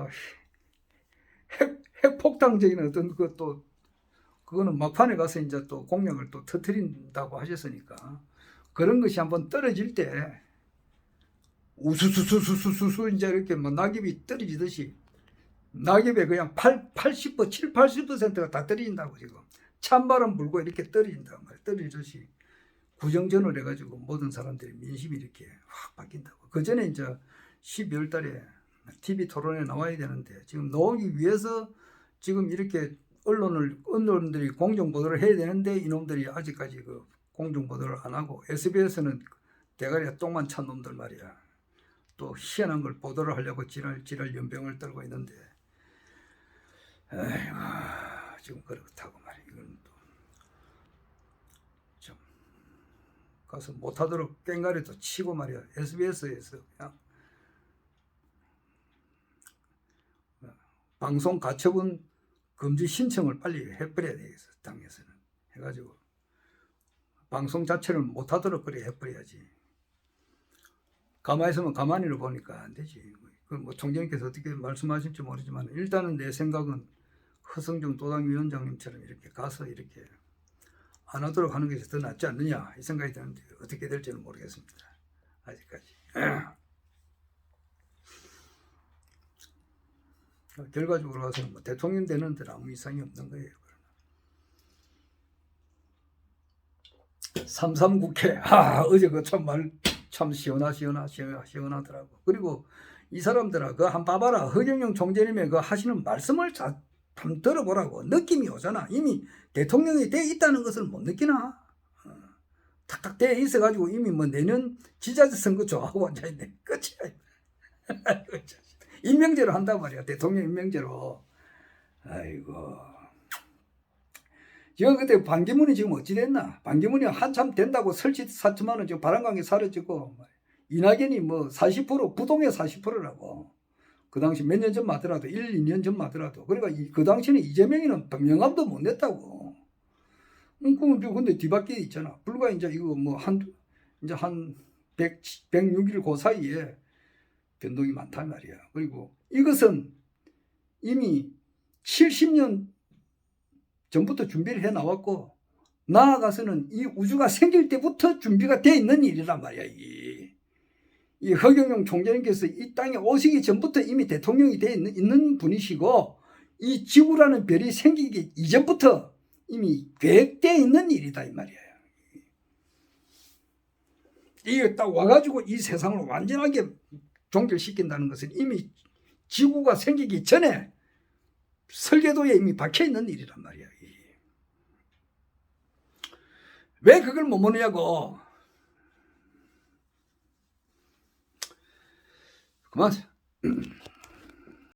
핵폭탄적인 어떤 것도, 그거는 막판에 가서 이제 또 공약을 또 터뜨린다고 하셨으니까, 그런 것이 한번 떨어질 때 우수수수수수수 이제 이렇게 뭐 낙엽이 떨어지듯이, 낙엽에 그냥 80%가 다 떨어진다고. 지금 찬바람 불고 이렇게 떨어진단 말이야. 떨어지듯이 구정전을 해가지고 모든 사람들이 민심이 이렇게 확 바뀐다고. 그 전에 이제 12월 달에 TV 토론에 나와야 되는데, 지금 나오기 위해서 지금 이렇게 언론들이 공정보도를 해야 되는데, 이놈들이 아직까지 그 공정보도를 안 하고, SBS는 대가리에 똥만 찬 놈들 말이야. 또 희한한 걸 보도를 하려고 지랄 연병을 떨고 있는데, 아이고, 지금 그렇다고 말이야. 이건 또 좀 가서 못하도록 깽가리도 치고 말이야. SBS에서 그냥 방송 가처분 금지 신청을 빨리 해버려야 되겠어. 당에서는 해가지고 방송 자체를 못하도록 그래 해버려야지. 가만히 있으면 가만히를 보니까 안 되지. 그 뭐 총장님께서 어떻게 말씀하실지 모르지만, 일단은 내 생각은 허성중 도당 위원장님처럼 이렇게 가서 이렇게 안 하도록 하는 것이 더 낫지 않느냐, 이 생각이 드는데, 어떻게 될지는 모르겠습니다. 아직까지. 결과적으로 봐서는 뭐 대통령 되는 데는 아무 이상이 없는 거예요. 3.3 국회, 어제 그 참 시원하더라고. 그리고 이 사람들아, 그 한 봐봐라. 허경영 총재님의 그 하시는 말씀을 한번 들어보라고. 느낌이 오잖아. 이미 대통령이 돼 있다는 것을 못 느끼나? 탁탁 돼 있어가지고 이미 뭐 내년 지자체 선거 좋아하고 앉아있네. 끝이야. 임명제로 한단 말이야. 대통령 임명제로. 아이고. 지금 그때 반기문이 지금 어찌 됐나? 반기문이 한참 된다고 설치샀지만은 지금 바람관계 사라지고, 이낙연이 뭐 40%, 부동의 40%라고. 그 당시 몇 년 전만 하더라도, 1, 2년 전만 하더라도. 그러니까 그 당시에는 이재명이는 명함도 못 냈다고. 근데 뒤바뀌어 있잖아. 불과 이제 이거 뭐 이제 한 106일 그 사이에 변동이 많단 말이야. 그리고 이것은 이미 70년 전부터 준비를 해 나왔고, 나아가서는 이 우주가 생길 때부터 준비가 돼 있는 일이란 말이야. 이 허경영 총재님께서 이 땅에 오시기 전부터 이미 대통령이 돼 있는 분이시고, 이 지구라는 별이 생기기 이전부터 이미 계획되어 있는 일이다, 이 말이에요. 이게 딱 와가지고 이 세상을 완전하게 종결시킨다는 것은 이미 지구가 생기기 전에 설계도에 이미 박혀있는 일이란 말이야. 왜 그걸 못 모르냐고. 그만.